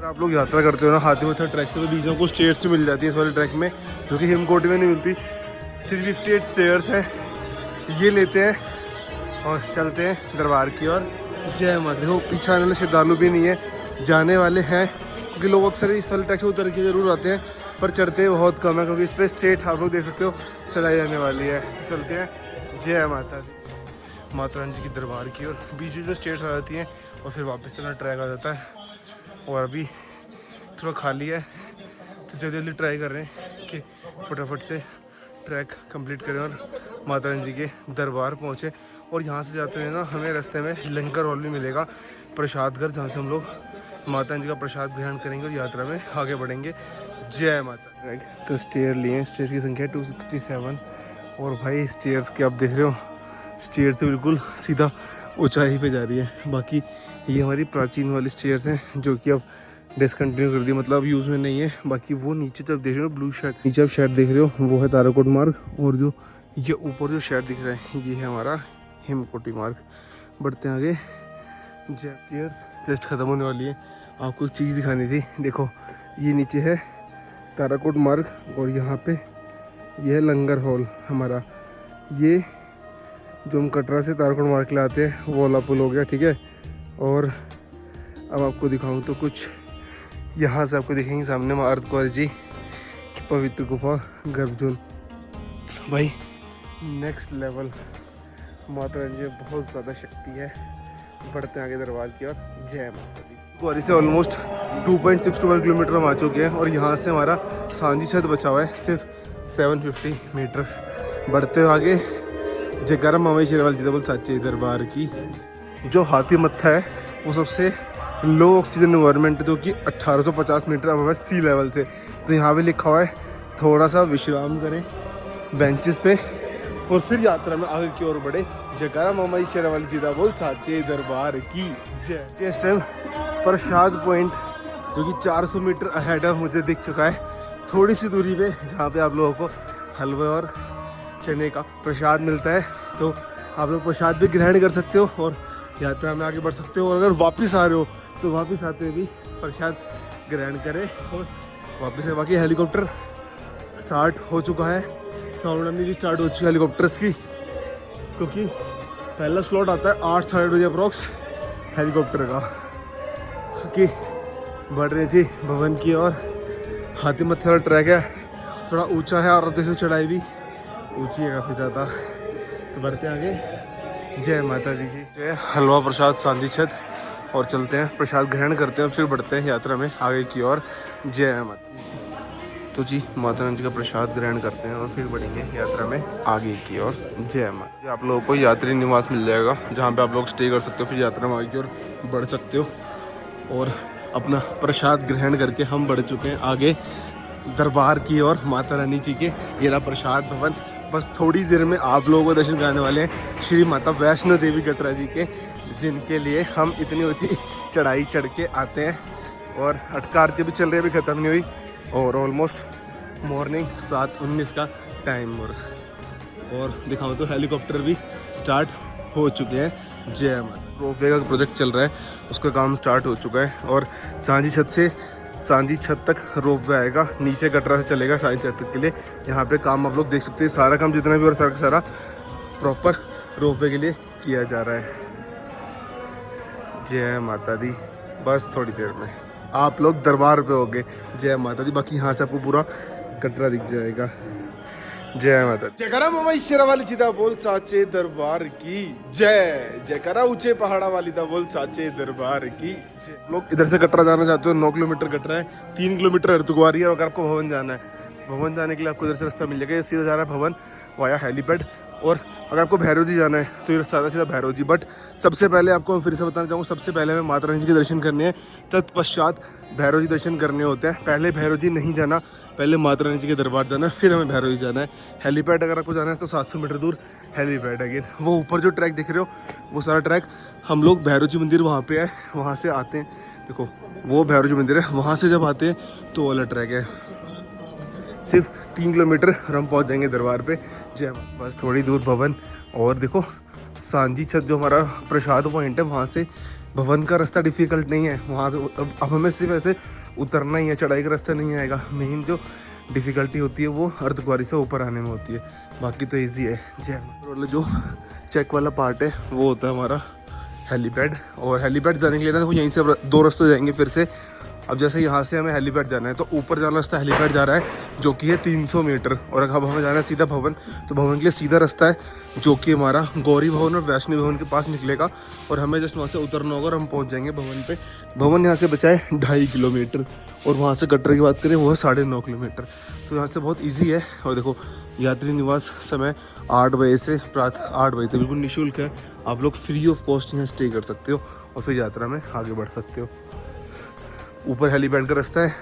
आप लोग यात्रा करते हो ना हाथी मत्था ट्रैक से, तो बीच में आपको स्टेयर्स भी मिल जाती है इस वाले ट्रैक में, जो कि हिमकोटी में नहीं मिलती। 358 स्टेयर्स हैं, ये लेते हैं और चलते हैं दरबार की ओर। जय माता। देखो पीछे आने वाले श्रद्धालु भी नहीं है, जाने वाले हैं, क्योंकि लोग अक्सर इस वाले ट्रैक से उतर के ज़रूर आते हैं, पर चढ़ते बहुत कम है, क्योंकि इस पर स्ट्रेट आप लोग देख सकते हो चढ़ाई जाने वाली है। चलते हैं। जय माता दी। माता रानी जी की दरबार की, और बीच बीच में स्टेट्स आ जाती हैं और फिर वापस से ना ट्रैक आ जाता है। और अभी थोड़ा खाली है तो जल्दी जल्दी ट्राई कर रहे हैं कि फटाफट से ट्रैक कंप्लीट करें और माता रानी जी के दरबार पहुँचे। और यहाँ से जाते हैं ना हमें रास्ते में लंगर हॉल भी मिलेगा, प्रसाद घर, जहाँ से हम लोग माता रानी जी का प्रसाद ग्रहण करेंगे और यात्रा में आगे बढ़ेंगे। जय माता। तो स्टेयर लिए, स्टेयर की संख्या 267। और भाई स्टेयर्स के आप देख रहे हो, स्टेयर से बिल्कुल सीधा ऊंचाई पे जा रही है। बाकी ये हमारी प्राचीन वाली स्टेयर्स हैं जो कि अब डिसकंटिन्यू कर दी, मतलब यूज़ में नहीं है। बाकी वो नीचे जब देख रहे हो ब्लू शर्ट, नीचे आप शर्ट देख रहे हो वो है ताराकोट मार्ग, और जो ये ऊपर जो शर्ट दिख रहा है ये है हमारा हेमकोटी मार्ग। बढ़ते हैं आगे। स्टेयर्स जस्ट ख़त्म होने वाली है। आपको एक चीज़ दिखानी थी, देखो ये नीचे है ताराकोट मार्ग और यहाँ पे ये है लंगर हॉल हमारा। ये जो हम कटरा से ताराकोट मार्ग के लिए आते हैं वो वाला पुल हो गया, ठीक है। और अब आपको दिखाऊं तो कुछ यहाँ से आपको दिखेंगे सामने माँ अर्धकुंवारी जी की पवित्र गुफा गर्भजून। भाई नेक्स्ट लेवल, माता रानी जी में बहुत ज़्यादा शक्ति है। बढ़ते हैं आगे दरबार की ओर। जय माता दी। कुंवारी से ऑलमोस्ट 2.62 किलोमीटर हम आ चुके हैं और यहाँ से हमारा सांझी छत बचा हुआ है सिर्फ 750 मीटर्स। बढ़ते हुए आगे जयकारा मामा शेरवाल जी बोल साचे दरबार की। जो हाथी मत्था है वो सबसे लो ऑक्सीजन इन्वायरमेंट, जो कि 1850 मीटर अब सी लेवल से। तो यहाँ पे लिखा हुआ है थोड़ा सा विश्राम करें बेंचेस पे और फिर यात्रा में आगे की ओर बढ़े। जयकारा मामा शेरवाल जी बोल साचे दरबार की जय। इस टाइम प्रसाद पॉइंट जो कि 400 मीटर अहेड मुझे दिख चुका है, थोड़ी सी दूरी पे, जहाँ पे आप लोगों को हलवे और चने का प्रसाद मिलता है। तो आप लोग प्रसाद भी ग्रहण कर सकते हो और यात्रा में आगे बढ़ सकते हो। और अगर वापस आ रहे हो तो वापस आते हुए भी प्रसाद ग्रहण करें और वापस से। बाकी हेलीकॉप्टर स्टार्ट हो चुका है, साउंड भी स्टार्ट हो चुकी है हेलीकॉप्टर्स की, क्योंकि पहला स्लॉट आता है 8 साढ़े बजे अप्रॉक्स हेलीकॉप्टर का। कि बढ़ रहे जी भवन की और हाथी मत्थे वाला ट्रैक है, थोड़ा ऊंचा है और देखो चढ़ाई भी ऊंची है काफ़ी ज़्यादा। तो बढ़ते हैं आगे। जय माता दी जी। जय हलवा प्रसाद सांझी छत और चलते हैं प्रसाद ग्रहण करते हैं, फिर बढ़ते हैं यात्रा में आगे की ओर। जय माता। तो जी माता रानी जी का प्रसाद ग्रहण करते हैं और फिर बढ़ेंगे यात्रा में आगे की ओर। जय माता। आप लोगों को यात्री निवास मिल जाएगा जहाँ पे आप लोग स्टे कर सकते हो, फिर यात्रा में आगे की ओर बढ़ सकते हो। और अपना प्रसाद ग्रहण करके हम बढ़ चुके हैं आगे दरबार की ओर माता रानी जी के। ये रहा प्रसाद भवन। बस थोड़ी देर में आप लोगों को दर्शन कराने वाले हैं श्री माता वैष्णो देवी कटरा जी के, जिनके लिए हम इतनी ऊंची चढ़ाई चढ़ के आते हैं। और अटका आरती भी चल रही है, अभी ख़त्म नहीं हुई और ऑलमोस्ट मॉर्निंग 7:19 का टाइम। और दिखाओ तो हेलीकॉप्टर भी स्टार्ट हो चुके हैं। जय माता। रोपवे का प्रोजेक्ट चल रहा है, उसका काम स्टार्ट हो चुका है और सांझी छत से सांझी छत तक रोपवे आएगा, नीचे कटरा से चलेगा सांझी छत तक के लिए। यहाँ पे काम आप लोग देख सकते हैं, सारा काम जितना भी और सारा प्रॉपर रोपवे के लिए किया जा रहा है। जय माता दी। बस थोड़ी देर में आप लोग दरबार पे होगे। जय माता दी। बाकी यहाँ से आपको पूरा कटरा दिख जाएगा। जय माता। जयकारा मामा शेरावाली जी दा बोल साचे दरबार की जय। जयकारा ऊंचे पहाड़ा वाली दा बोल साचे दरबार की जय। लोग इधर से कटरा जाना चाहते हो, 9 किलोमीटर कटरा है, 3 किलोमीटर अर्धकुंवारी है। अगर आपको भवन जाना है, भवन जाने के लिए आपको इधर से रास्ता मिल जाएगा, सीधा जा रहा है भवन वाया हेलीपैड। और अगर आपको भैरव जी जाना है तो ये सादा सीधा भैरव जी। बट सबसे पहले आपको मैं फिर से बताना चाहूँगा, सबसे पहले हमें माता रानी जी के दर्शन करने हैं, तत्पश्चात भैरव जी दर्शन करने होते हैं। पहले भैरव जी नहीं जाना, पहले माता रानी जी के दरबार जाना है, फिर हमें भैरव जी जाना है। हेलीपैड अगर आपको जाना है तो 700 मीटर दूर हेलीपैड अगेन। वो ऊपर जो ट्रैक दिख रहे हो वो सारा ट्रैक हम लोग भैरव जी मंदिर वहाँ पे है, वहाँ से आते हैं। देखो वो भैरव जी मंदिर है, वहाँ से जब आते हैं तो वाला ट्रैक है। सिर्फ 3 किलोमीटर और हम पहुँच जाएंगे दरबार पे। जय। बस थोड़ी दूर भवन। और देखो सांझी छत जो हमारा प्रसाद पॉइंट है, वहाँ से भवन का रास्ता डिफ़िकल्ट नहीं है। वहाँ से अब हमें सिर्फ ऐसे उतरना ही है, चढ़ाई का रास्ता नहीं आएगा। मेन जो डिफ़िकल्टी होती है वो अर्धकुंवारी से ऊपर आने में होती है, बाकी तो ईजी है। जय। जो चेक वाला पार्ट है वो होता है हमारा हेलीपैड। और हेलीपैड जाने के लिए ना देखो यहीं से 2 रास्ते जाएंगे फिर से, अब जैसे यहाँ से हमें हेलीपैड जाना है तो ऊपर जाना रास्ता हेलीपैड जा रहा है जो कि है 300 मीटर, और अगर हमें जाना है सीधा भवन तो भवन के लिए सीधा रास्ता है जो कि हमारा गौरी भवन और वैष्णवी भवन के पास निकलेगा, और हमें जस्ट वहाँ से उतरना होगा और हम पहुँच जाएंगे भवन पे। भवन यहाँ से बचा है 2.5 किलोमीटर, और वहाँ से कटरा की बात करें वो है 9.5 किलोमीटर। तो यहाँ से बहुत ईजी है। और देखो यात्री निवास समय 8 बजे से प्रातः 8 बजे तक बिल्कुल निःशुल्क है। आप लोग फ्री ऑफ कॉस्ट यहाँ स्टे कर सकते हो और फिर यात्रा में आगे बढ़ सकते हो। ऊपर हेलीपैड का रास्ता है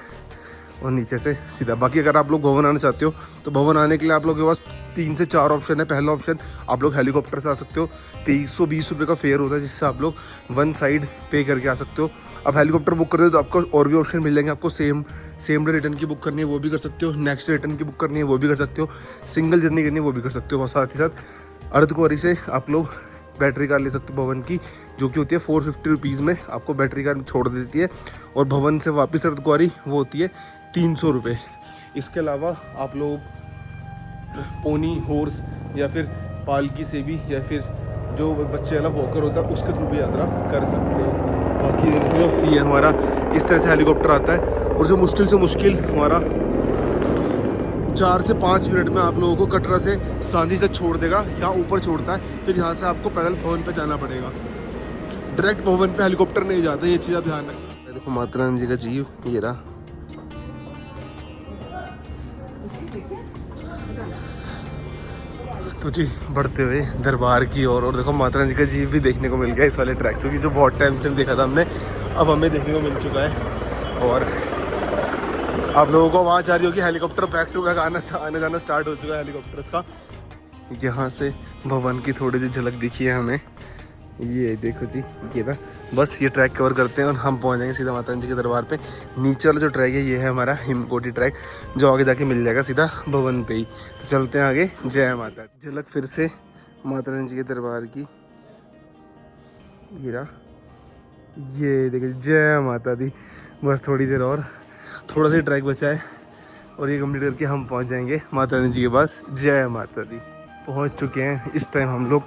और नीचे से सीधा। बाकी अगर आप लोग भवन आना चाहते हो तो भवन आने के लिए आप लोगों के पास 3 से 4 ऑप्शन है। पहला ऑप्शन आप लोग हेलीकॉप्टर से आ सकते हो, 2320 रुपये का फेयर होता है जिससे आप लोग वन साइड पे करके आ सकते हो। अब हेलीकॉप्टर बुक करते हो तो आपको और भी ऑप्शन मिल जाएंगे। आपको सेम डे रिटर्न की बुक करनी है वो भी कर सकते हो, नेक्स्ट रिटर्न की बुक करनी है वो भी कर सकते हो, सिंगल जर्नी करनी है वो भी कर सकते हो। और साथ ही साथ अर्धकुंवारी से आप लोग बैटरी कार ले सकते हो भवन की, जो कि होती है 450 रुपीज़ में आपको बैटरी कार छोड़ देती है, और भवन से वापस अर्धकुंवारी वो होती है 300 रुपये। इसके अलावा आप लोग पोनी हॉर्स या फिर पालकी से भी, या फिर जो बच्चे वाला वॉकर होता है उसके थ्रू भी यात्रा कर सकते हो। बाकी देखो ये हमारा इस तरह से हेलीकॉप्टर आता है, और जो मुश्किल से मुश्किल हमारा 4 से 5 मिनट में आप लोगों को कटरा से सांझी से छोड़ देगा, जहाँ ऊपर छोड़ता है। फिर यहाँ से आपको पैदल भवन पे जाना पड़ेगा, डायरेक्ट भवन पे हेलीकॉप्टर नहीं जाता, ये चीज़ आप ध्यान रखें। देखो माता रानी जी का जीव ये रहा। तो जी बढ़ते हुए दरबार की ओर, और देखो माता रानी जी का जीव भी देखने को मिल गया इस वाले ट्रैक से, जो बहुत टाइम से देखा था हमने, अब हमें देखने को मिल चुका है। और आप लोगों को आवाज़ आ रही होगी हेलीकॉप्टर बैक टू बैक आना जाना स्टार्ट हो चुका है हेलीकॉप्टर्स का। यहाँ से भवन की थोड़ी सी झलक दिखी है हमें, ये देखो जी ये ना। बस ये ट्रैक कवर करते हैं और हम पहुँच जाएंगे सीधा माता रानी जी के दरबार पे। नीचे वाला जो ट्रैक है ये है हमारा हिमकोटी ट्रैक, जो आगे जाके मिल जाएगा सीधा भवन पे ही। तो चलते हैं आगे। जय माता। झलक फिर से माता रानी जी के दरबार की, ये देखिए जय माता दी। बस थोड़ी देर और, थोड़ा सा ट्रैक बचा है और ये कंप्लीट करके हम पहुंच जाएंगे माता रानी जी के पास। जय माता दी। पहुंच चुके हैं इस टाइम हम लोग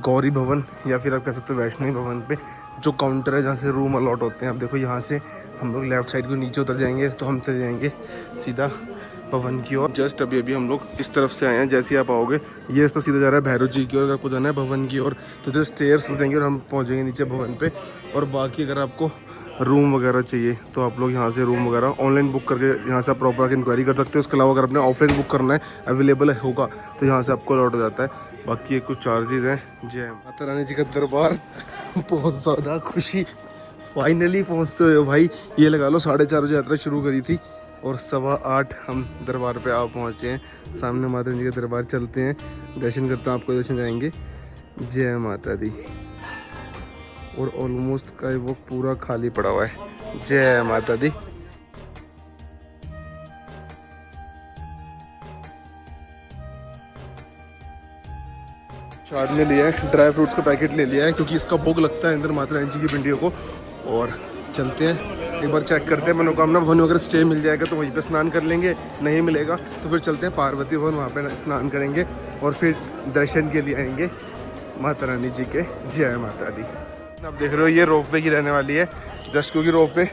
गौरी भवन, या फिर आप कह सकते हो वैष्णवी भवन पे, जो काउंटर है जहाँ से रूम अलॉट होते हैं। अब देखो यहाँ से हम लोग लेफ्ट साइड को नीचे उतर जाएंगे तो हम चले जाएंगे सीधा भवन की ओर। जस्ट अभी हम लोग इस तरफ से आए हैं। जैसे ही आप आओगे ये रास्ता सीधा जा रहा है भैरव जी की ओर। अगर आपको जाना है भवन की ओर तो जो स्टेयर्स उतरेंगे और हम पहुँचेंगे नीचे भवन पे। और बाकी अगर आपको रूम वगैरह चाहिए तो आप लोग यहाँ से रूम वगैरह ऑनलाइन बुक करके यहाँ से आप प्रॉपर आके इंक्वायरी कर सकते हो। उसके अलावा अगर आपने ऑफलाइन बुक करना है अवेलेबल होगा तो यहाँ से आपको अलॉट हो जाता है। बाकी ये कुछ चार्जेस हैं। जय माता रानी जी का दरबार। बहुत ज़्यादा खुशी, फाइनली पहुँचते हुए भाई। ये लगा लो 4:30 बजे यात्रा शुरू करी थी और 8:15 हम दरबार पे आ पहुँचे हैं। सामने माता रानी जी का दरबार, चलते हैं दर्शन करते हैं, आपको दर्शन जाएंगे। जय माता दी। और ऑलमोस्ट का वो पूरा खाली पड़ा हुआ है। जय माता दी। शाद ने लिया है ड्राई फ्रूट्स का पैकेट ले लिया है, क्योंकि इसका भोग लगता है अंदर माता रानी जी की पिंडियों को। और चलते हैं एक बार चेक करते हैं मनोकामना भवन अगर स्टे मिल जाएगा तो वहीं पे स्नान कर लेंगे, नहीं मिलेगा तो फिर चलते हैं पार्वती भवन, वहाँ पे स्नान करेंगे और फिर दर्शन के लिए आएंगे माता रानी जी के। जय माता दी। आप देख रहे हो ये रोपवे की रहने वाली है, जस्ट क्योंकि रोपवे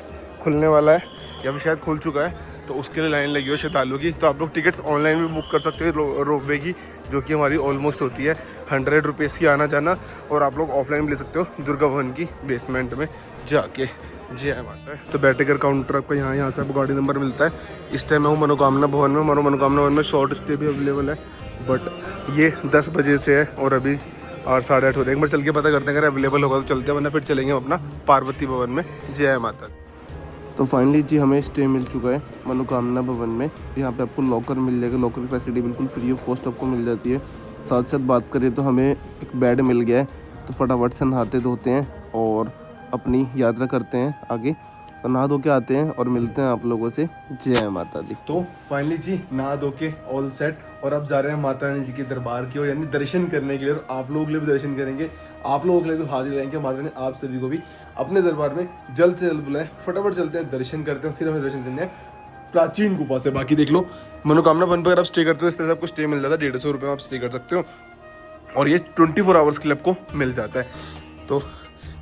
खुलने वाला है या फिर शायद खुल चुका है तो उसके लिए लाइन लगी हो श्रद्धालुओं की। तो आप लोग टिकट्स ऑनलाइन भी बुक कर सकते हो रोपवे की, जो कि हमारी ऑलमोस्ट होती है 100 रुपीज़ की आना जाना। और आप लोग ऑफलाइन भी ले सकते हो दुर्गा भवन की बेसमेंट में जाके। जय माता। तो बैठकर काउंटर आपका यहाँ से आपको गाड़ी नंबर मिलता है। इस टाइम मैं हूँ मनोकामना भवन में। मनोकामना भवन में शॉर्ट स्टे भी अवेलेबल है, बट ये 10 बजे से है और अभी 8-8:30 हो रहे। एक बार चल के पता करते हैं, अगर अवेलेबल होगा तो चलते हैं, वरना फिर चलेंगे हम अपना पार्वती भवन में। जय माता। तो फाइनली जी हमें स्टे मिल चुका है मनोकामना भवन में। यहाँ पे आपको लॉकर मिल जाएगा, लॉकर की फैसिलिटी बिल्कुल फ्री ऑफ कॉस्ट आपको मिल जाती है। साथ साथ बात करें तो हमें एक बेड मिल गया है, तो फटाफट से नहाते धोते हैं और अपनी यात्रा करते हैं आगे। तो नहा धो के आते हैं और मिलते हैं आप लोगों से। जय माता दी। तो फाइनली जी नहा धो के ऑल सेट, और अब जा रहे हैं माता रानी जी के दरबार की ओर, यानी दर्शन करने के लिए। और आप लोगों के लिए भी दर्शन करेंगे, आप लोगों के लिए भी हाजिर रहेंगे। माता रानी आप सभी को भी अपने दरबार में जल्द से जल्द बुलाएं। फटाफट चलते हैं, दर्शन करते हैं, फिर हमें दर्शन करने हैं प्राचीन गुफा से। बाकी देख लो मनोकामना वन पर अगर आप स्टे करते हो इस तरह से आपको स्टे मिल जाता है। 150 रुपये में आप स्टे कर सकते हो और ये 24 आवर्स के लिए आपको मिल जाता है। तो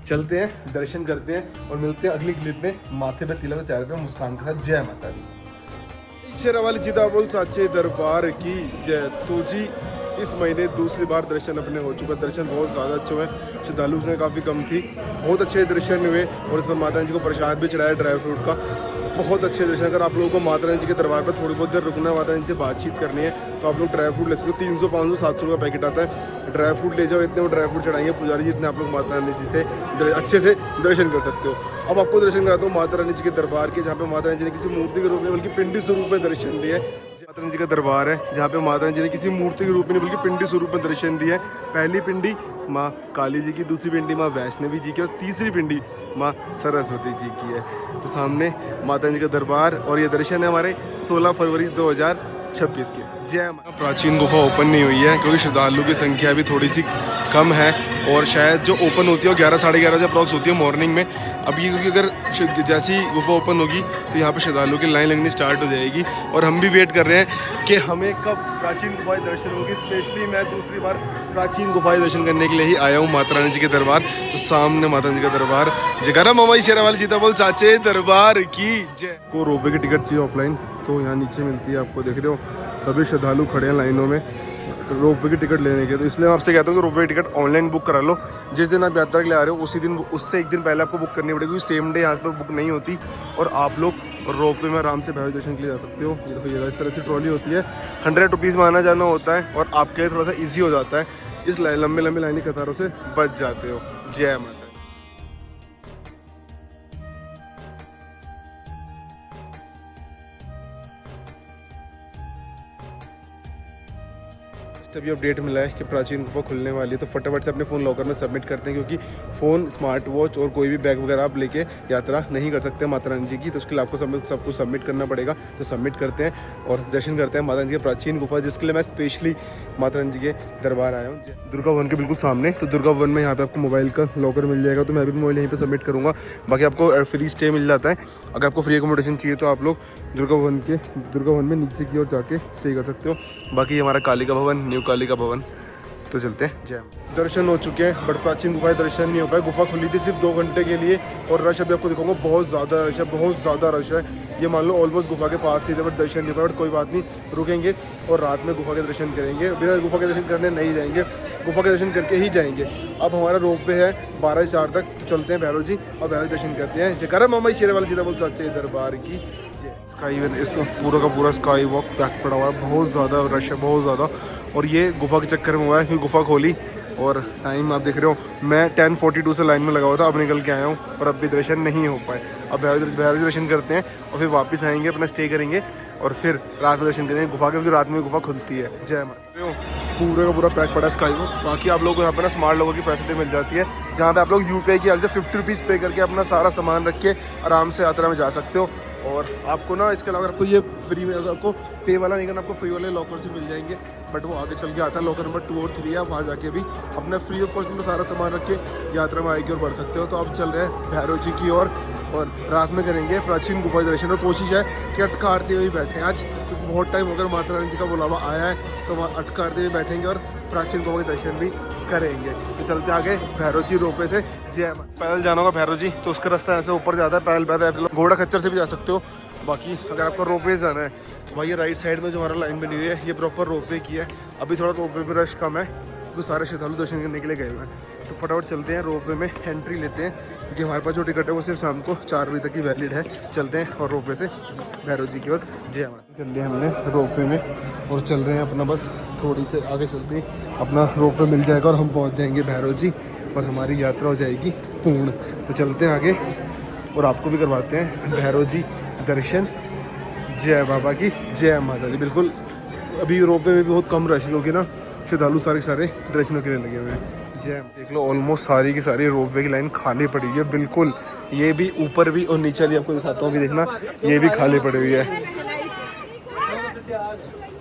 चलते हैं, दर्शन करते हैं और मिलते हैं अगली क्लिप में। माथे पे तिलक और चेहरे पे मुस्कान के साथ। जय माता दी। शेरावाली जीदा बोल साचे दरबार की जय। तो जी इस महीने दूसरी बार दर्शन अपने हो चुका। दर्शन बहुत ज़्यादा अच्छे हुए, श्रद्धालु से काफ़ी कम थी, बहुत अच्छे दर्शन हुए। और इस पर माता रानी जी को प्रसाद भी चढ़ाया ड्राई फ्रूट का, बहुत अच्छे दर्शन। अगर आप लोगों को माता रानी जी के दरबार पर थोड़ी बहुत देर रुकना है, माता रानी से बातचीत करनी है, तो आप लोग ड्राई फ्रूट ले सकते हो। 300, 500, 700 का पैकेट आता है। ड्राई फ्रूट ले जाओ, इतने वो ड्राई फ्रूट चढ़ाएंगे पुजारी जी, इतने आप लोग माता रानी जी से अच्छे से दर्शन कर सकते हो। अब आपको दर्शन कराता हूँ माता रानी जी के दरबार के, जहाँ पे माता रानी जी ने किसी मूर्ति के रूप में बल्कि पिंडी स्वरूप में दर्शन दिए। माता रानी जी का दरबार है जहाँ पे माता रानी जी ने किसी मूर्ति के रूप में बल्कि पिंडी स्वरूप में दर्शन दिए। पहली पिंडी माँ काली जी की, दूसरी पिंडी माँ वैष्णवी जी की और तीसरी पिंडी माँ सरस्वती जी की है। तो सामने माता जी का दरबार और ये दर्शन है हमारे 16 फरवरी 2026 के। जय माता। प्राचीन गुफा ओपन नहीं हुई है क्योंकि श्रद्धालु की संख्या भी थोड़ी सी कम है और शायद जो ओपन होती है वो 11, साढ़े 11 से अप्रॉक्स होती है मॉर्निंग में। अब ये क्योंकि अगर जैसी गुफा ओपन होगी तो यहाँ पे श्रद्धालुओं की लाइन लगनी स्टार्ट हो जाएगी और हम भी वेट कर रहे हैं कि हमें कब प्राचीन गुफाएं दर्शन होगी। स्पेशली मैं दूसरी बार प्राचीन गुफाएं दर्शन करने के लिए ही आया हूँ माता रानी जी के दरबार। तो सामने माता रानी जी का दरबार, जयकारा मामा शेरावाली जीता बोल साचे दरबार की जय। को रोपवे की टिकट चाहिए ऑफलाइन, तो यहाँ नीचे मिलती है, आपको देख रहे हो सभी श्रद्धालु खड़े हैं लाइनों में रोपवे की टिकट लेने के। तो इसलिए मैं आपसे कहता हूँ कि रोपवे की टिकट ऑनलाइन बुक करा लो। जिस दिन आप यात्रा के लिए आ रहे हो उसी दिन, उससे एक दिन पहले आपको बुक करनी पड़ेगी, क्योंकि सेम डे यहाँ पर बुक नहीं होती और आप लोग रोपवे में आराम से भैरव दर्शन के लिए जा सकते हो। ये देखो, ये इस तरह से ट्रॉली होती है, 100 रुपीज़ में आना जाना होता है और आपके लिए थोड़ा सा ईजी हो जाता है, इस लंबे लंबे लाइनी कतारों से बच जाते हो। जय माता। अभी अपडेट मिला है कि प्राचीन गुफा खुलने वाली है, तो फटाफट से अपने फ़ोन लॉकर में सबमिट करते हैं, क्योंकि फ़ोन, स्मार्ट वॉच और कोई भी बैग वगैरह आप लेके यात्रा नहीं कर सकते माता रानी जी की। तो उसके लिए आपको सब कुछ सबमिट करना पड़ेगा। तो सबमिट करते हैं और दर्शन करते हैं माता रानी जी की प्राचीन गुफा, जिसके लिए मैं स्पेशली माता रानी जी के दरबार आया हूँ, दुर्गा भवन के बिल्कुल सामने। तो दुर्गा भवन में यहाँ पे आपको मोबाइल का लॉकर मिल जाएगा, तो मैं भी मोबाइल यहीं पे सबमिट करूँगा। बाकी आपको फ्री स्टे मिल जाता है। अगर आपको फ्री एकोमोडेशन चाहिए तो आप लोग दुर्गा भवन में नीचे की ओर जाके स्टे कर सकते हो। बाकी हमारा कालिका भवन, न्यू कालिका भवन। तो चलते हैं। जय। दर्शन हो चुके हैं बट प्राचीन गुफाएं दर्शन नहीं हो पाए। गुफा खुली थी सिर्फ 2 घंटे के लिए और रश अभी आपको दिखाऊंगा, बहुत ज़्यादा रश है, बहुत ज़्यादा रश है। ये मान लो ऑलमोस्ट गुफा के पास ही थे बट दर्शन नहीं हो पाए। बट कोई बात नहीं, रुकेंगे और रात में गुफा के दर्शन करेंगे। बिना गुफा के दर्शन करने नहीं जाएंगे, गुफा के दर्शन करके ही जाएंगे। अब हमारा रोप वे है 12 से 4 तक, तो चलते हैं भैरव जी और भैरव दर्शन करते हैं। जयकारा मामा शेरावाली जीता बोल सच्चे दरबार की। स्काई इस पूरा का पूरा स्काई वॉक पैक पड़ा हुआ है, बहुत ज़्यादा रश है, बहुत ज़्यादा। और ये गुफा के चक्कर में हुआ है, क्योंकि गुफा खोली और टाइम आप देख रहे हो, मैं 10:42 से लाइन में लगा हुआ था, अब निकल के आया हूँ और अब भी दर्शन नहीं हो पाए। अब भैरव दर्शन करते हैं और फिर वापस आएंगे, अपना स्टे करेंगे और फिर रात में दर्शन करेंगे गुफा के, क्योंकि रात में गुफा खुलती है। जय माता। पूरा का पूरा पैक पड़ा है स्काई वॉक। बाकी आप लोगों को यहाँ पर ना स्मार्ट लोगों की फैसिलिटी मिल जाती है, जहाँ पे आप लोग UPI की हेल्प से 50 रुपीज़ पे करके अपना सारा सामान रख के आराम से यात्रा में जा सकते हो। और आपको ना इसके अलावा आपको ये फ्री में, अगर आपको पे वाला नहीं करना, आपको फ्री वाले लॉकर से मिल जाएंगे, बट वो आगे चल के आता है। लॉकर नंबर 2 और 3 है, आप वहाँ जाके भी अपना फ्री ऑफ कॉस्ट में सारा सामान रख के यात्रा में आगे की ओर बढ़ सकते हो। तो आप चल रहे हैं भैरव जी की ओर और रात में करेंगे प्राचीन गुफा दर्शन। और कोशिश है कि अटका आरती हुए बैठे आज, क्योंकि बहुत टाइम होकर माता रानी जी का बुलावा आया है, तो वहाँ अटका आरती हुए बैठेंगे और प्राचीन गुफा के दर्शन भी करेंगे। तो चलते आगे भैरव जी रोपवे से। जय माता। पैदल जाना होगा भैरव जी, तो उसका रास्ता ऐसे ऊपर जाता है, पैदल घोड़ा खच्चर से भी जा सकते हो। बाकी अगर आपको रोपवे जाना है तो भाई ये राइट साइड में जो हमारा लाइन बनी हुई है, ये प्रॉपर रोपवे की है। अभी थोड़ा रोपवे में रश कम है क्योंकि सारे श्रद्धालु दर्शन करने के लिए गए हुए हैं। तो फटाफट चलते हैं, रोपवे में एंट्री लेते हैं, क्योंकि हमारे पास जो टिकट है वो सिर्फ शाम को 4 बजे तक की वैलिड है। चलते हैं और रोपवे से भैरव जी की ओर। जय माता। चल लिया हमने रोपवे में और चल रहे हैं अपना, बस थोड़ी से आगे चलते ही अपना रोपवे मिल जाएगा और हम पहुँच जाएंगे भैरव जी और हमारी यात्रा हो जाएगी पूर्ण। तो चलते हैं आगे और आपको भी करवाते हैं भैरव जी दर्शन। जय बाबा की, जय माता दी। बिल्कुल अभी रोपवे में भी बहुत कम रश होगी ना, श्रद्धालु सारे दर्शनों के लिए लगे हुए हैं। जय। देख लो ऑलमोस्ट सारी की सारी रोपवे की लाइन खाली पड़ी हुई है बिल्कुल। ये भी ऊपर भी और नीचे भी आपको दिखाता हूँ, अभी देखना ये भी खाली पड़ी हुई है।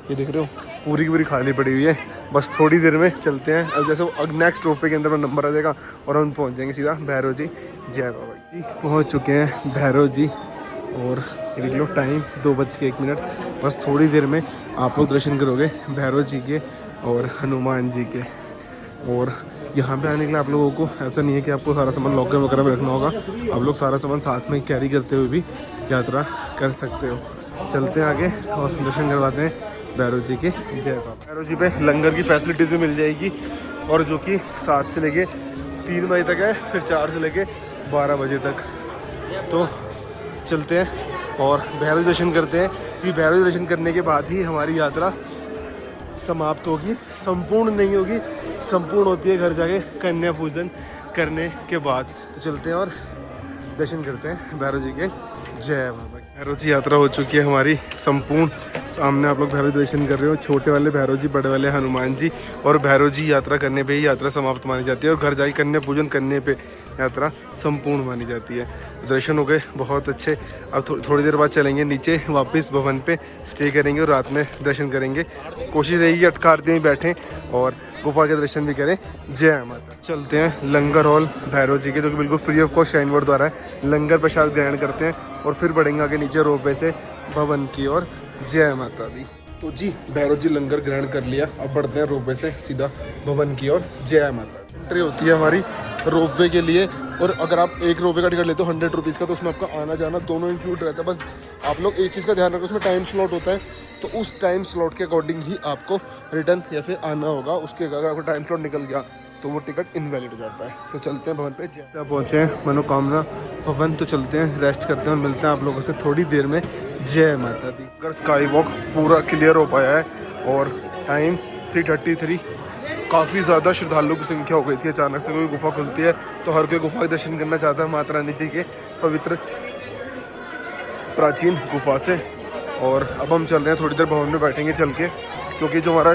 ये देख रहे हो पूरी की पूरी खाली पड़ी हुई है। बस थोड़ी देर में चलते हैं, अब जैसे नेक्स्ट रोपवे के अंदर नंबर आ जाएगा और हम पहुँच जाएंगे सीधा भैरव जी। जय बाबा जी। पहुँच चुके हैं भैरव जी और ये देख लो टाइम 2:01। बस थोड़ी देर में आप लोग दर्शन करोगे भैरव जी के और हनुमान जी के। और यहाँ पे आने के लिए आप लोगों को ऐसा नहीं है कि आपको सारा सामान लॉकर वगैरह में रखना होगा, आप लोग सारा सामान साथ में कैरी करते हुए भी यात्रा कर सकते हो। चलते हैं आगे और दर्शन करवाते हैं भैरव जी के। जय बाबा। भैरव जी पे लंगर की फैसिलिटीज़ भी मिल जाएगी, और जो कि 7 से लेके 3 बजे तक है, फिर 4 से लेके 12 बजे तक। तो चलते हैं और भैरव जी दर्शन करते हैं, कि भैरव जी दर्शन करने के बाद ही हमारी यात्रा समाप्त होगी, संपूर्ण नहीं होगी, संपूर्ण होती है घर जाके कन्या पूजन करने के बाद। तो चलते हैं और दर्शन करते हैं भैरव जी के। जय बाबा। भैरव जी यात्रा हो चुकी है हमारी संपूर्ण। सामने आप लोग भैरव जी दर्शन कर रहे हो, छोटे वाले भैरव जी, बड़े वाले हनुमान जी, और भैरव जी यात्रा करने पे ही यात्रा समाप्त मानी जाती है, और घर जाके कन्या पूजन करने पे यात्रा संपूर्ण मानी जाती है। दर्शन हो गए बहुत अच्छे। अब थोड़ी देर बाद चलेंगे नीचे वापस भवन पे, स्टे करेंगे और रात में दर्शन करेंगे। कोशिश रहेगी अटका आरती में बैठें और गुफा के दर्शन भी करें। जय माता। चलते हैं लंगर हॉल भैरव जी के, जो कि बिल्कुल free of cost shine board द्वारा है। लंगर प्रसाद ग्रहण करते हैं और फिर बढ़ेंगे आगे नीचे रोपवे से भवन की ओर। जय माता दी। तो जी भैरव जी लंगर ग्रहण कर लिया, अब बढ़ते हैं रोपवे से सीधा भवन की ओर। जय माता। एंट्री होती है हमारी रोपवे के लिए, और अगर आप एक रोपवे का टिकट लेते हो 100 रुपीज़ का, तो उसमें आपका आना जाना दोनों इंक्लूड रहता है। बस आप लोग एक चीज़ का ध्यान रखो, उसमें टाइम स्लॉट होता है, तो उस टाइम स्लॉट के अकॉर्डिंग ही आपको रिटर्न या फिर आना होगा। उसके अगर आपका टाइम स्लॉट निकल गया तो वो टिकट इनवैलिड हो जाता है। तो चलते हैं भवन पे। जैसे पहुँचे हैं मनोकामना भवन, तो चलते हैं, रेस्ट करते हैं और मिलते हैं आप लोगों से थोड़ी देर में। जय माता दी। अगर स्काई वॉक पूरा क्लियर हो पाया है और टाइम 3:33, काफ़ी ज़्यादा श्रद्धालुओं की संख्या हो गई थी। अचानक से कोई गुफा खुलती है तो हर कोई गुफा के दर्शन करना चाहता है माता रानी जी के पवित्र प्राचीन गुफा से। और अब हम चल रहे हैं, थोड़ी देर भवन में बैठेंगे चल के, क्योंकि जो हमारा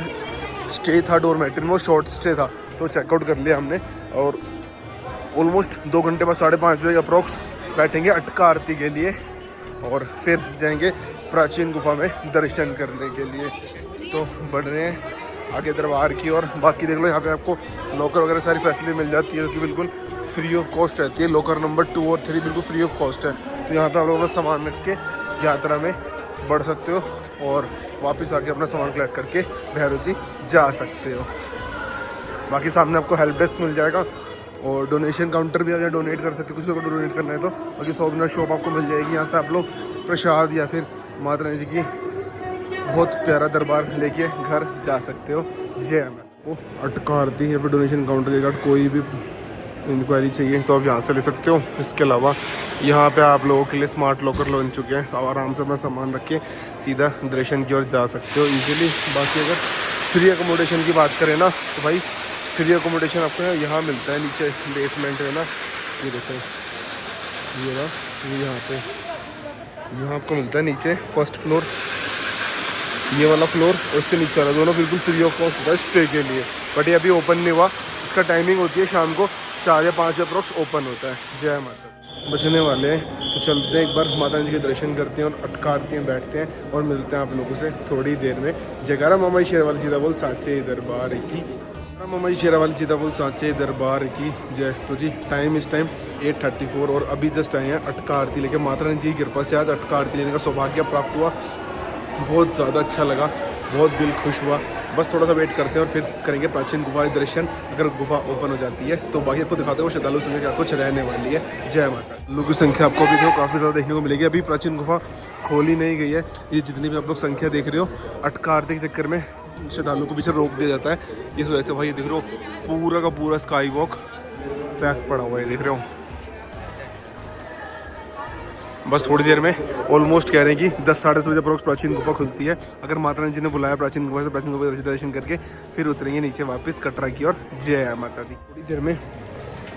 स्टे था डोरमेट्री में वो शॉर्ट स्टे था, तो चेकआउट कर लिया हमने। और ऑलमोस्ट 2 घंटे बाद 5:30 बजे अप्रॉक्स बैठेंगे अटका आरती के लिए, और फिर जाएंगे प्राचीन गुफा में दर्शन करने के लिए। तो बढ़ रहे हैं आगे दरबार की, और बाकी देख लो यहाँ पे आपको लॉकर वगैरह सारी फैसिलिटी मिल जाती है, जो कि बिल्कुल फ्री ऑफ कॉस्ट रहती है। लॉकर नंबर 2 और 3 बिल्कुल फ्री ऑफ कॉस्ट है। तो यहाँ पे आप लोग सामान रख के यात्रा में बढ़ सकते हो और वापस आके अपना सामान कलेक्ट करके भैरव जी जा सकते हो। बाकी सामने आपको हेल्प डेस्क मिल जाएगा, और डोनेशन काउंटर भी अगर डोनेट कर सकते हो, कुछ लोगों को डोनेट करना है तो। बाकी सोवनियर शॉप आपको मिल जाएगी, यहाँ से आप लोग प्रसाद या फिर माता रानी जी की बहुत प्यारा दरबार लेके घर जा सकते हो। जय माता। अटका आरती या फिर डोनेशन काउंटर के रिगार्ड कोई भी इंक्वायरी चाहिए तो आप यहाँ से ले सकते हो। इसके अलावा यहाँ पे आप लोगों के लिए स्मार्ट लॉकर बन चुके हैं, आप आराम से अपना सामान रख के सीधा दर्शन की ओर जा सकते हो ईजिली। बाकी अगर फ्री अकोमोडेशन की बात करें ना, तो भाई फ्री अकोमोडेशन आपको यहाँ मिलता है नीचे बेसमेंट है ना, ये देखो ये ना, ये यहाँ पे यहाँ आपको मिलता है नीचे फर्स्ट फ्लोर, ये वाला फ्लोर और उसके नीचे वाला, दोनों बिल्कुल फ्री ऑफ कॉस्ट होता है स्टे के लिए। बट ये अभी ओपन नहीं हुआ, इसका टाइमिंग होती है शाम को 4 या 5 अप्रॉक्स ओपन होता है। जय माता। बचने वाले हैं तो चलते हैं एक बार माता रानी जी के दर्शन करते हैं और अटका आरती में बैठते हैं, और मिलते हैं आप लोगों से थोड़ी देर में। जयकारा मामा शेरावाली सीधा बोल साचे दरबार की। मामा शेरावाली सीधा बोल साचे दरबार की जय। तो जी टाइम इस टाइम 8:34 और अभी जस्ट आए हैं अटका आरती लेके। माता रानी जी की कृपा से आज अटका आरती लेने का सौभाग्य प्राप्त हुआ, बहुत ज़्यादा अच्छा लगा, बहुत दिल खुश हुआ। बस थोड़ा सा वेट करते हैं और फिर करेंगे प्राचीन गुफा के दर्शन, अगर गुफा ओपन हो जाती है तो। बाकी आपको दिखाते हैं श्रद्धालु संख्या क्या कुछ रहने वाली है। जय माता। लोगों की संख्या आपको अभी देखो काफ़ी ज़्यादा देखने को मिलेगी। अभी प्राचीन गुफा खोली नहीं गई है। ये जितनी भी आप लोग संख्या देख रहे हो, अटका आरती के चक्कर में श्रद्धालुओं को पीछे रोक दिया जाता है, इस वजह से भाई देख रहे हो पूरा का पूरा स्काई वॉक पैक पड़ा हुआ है, देख रहे हो। बस थोड़ी देर में ऑलमोस्ट कह रहे हैं कि 10 साढ़े 10 बजे अप्रोक्स प्राचीन गुफा खुलती है। अगर माता रानी जी ने बुलाया प्राचीन गुफा से, प्राचीन गुफा दर्शन करके फिर उतरेंगे नीचे वापस कटरा की और जय माता दी। थोड़ी देर में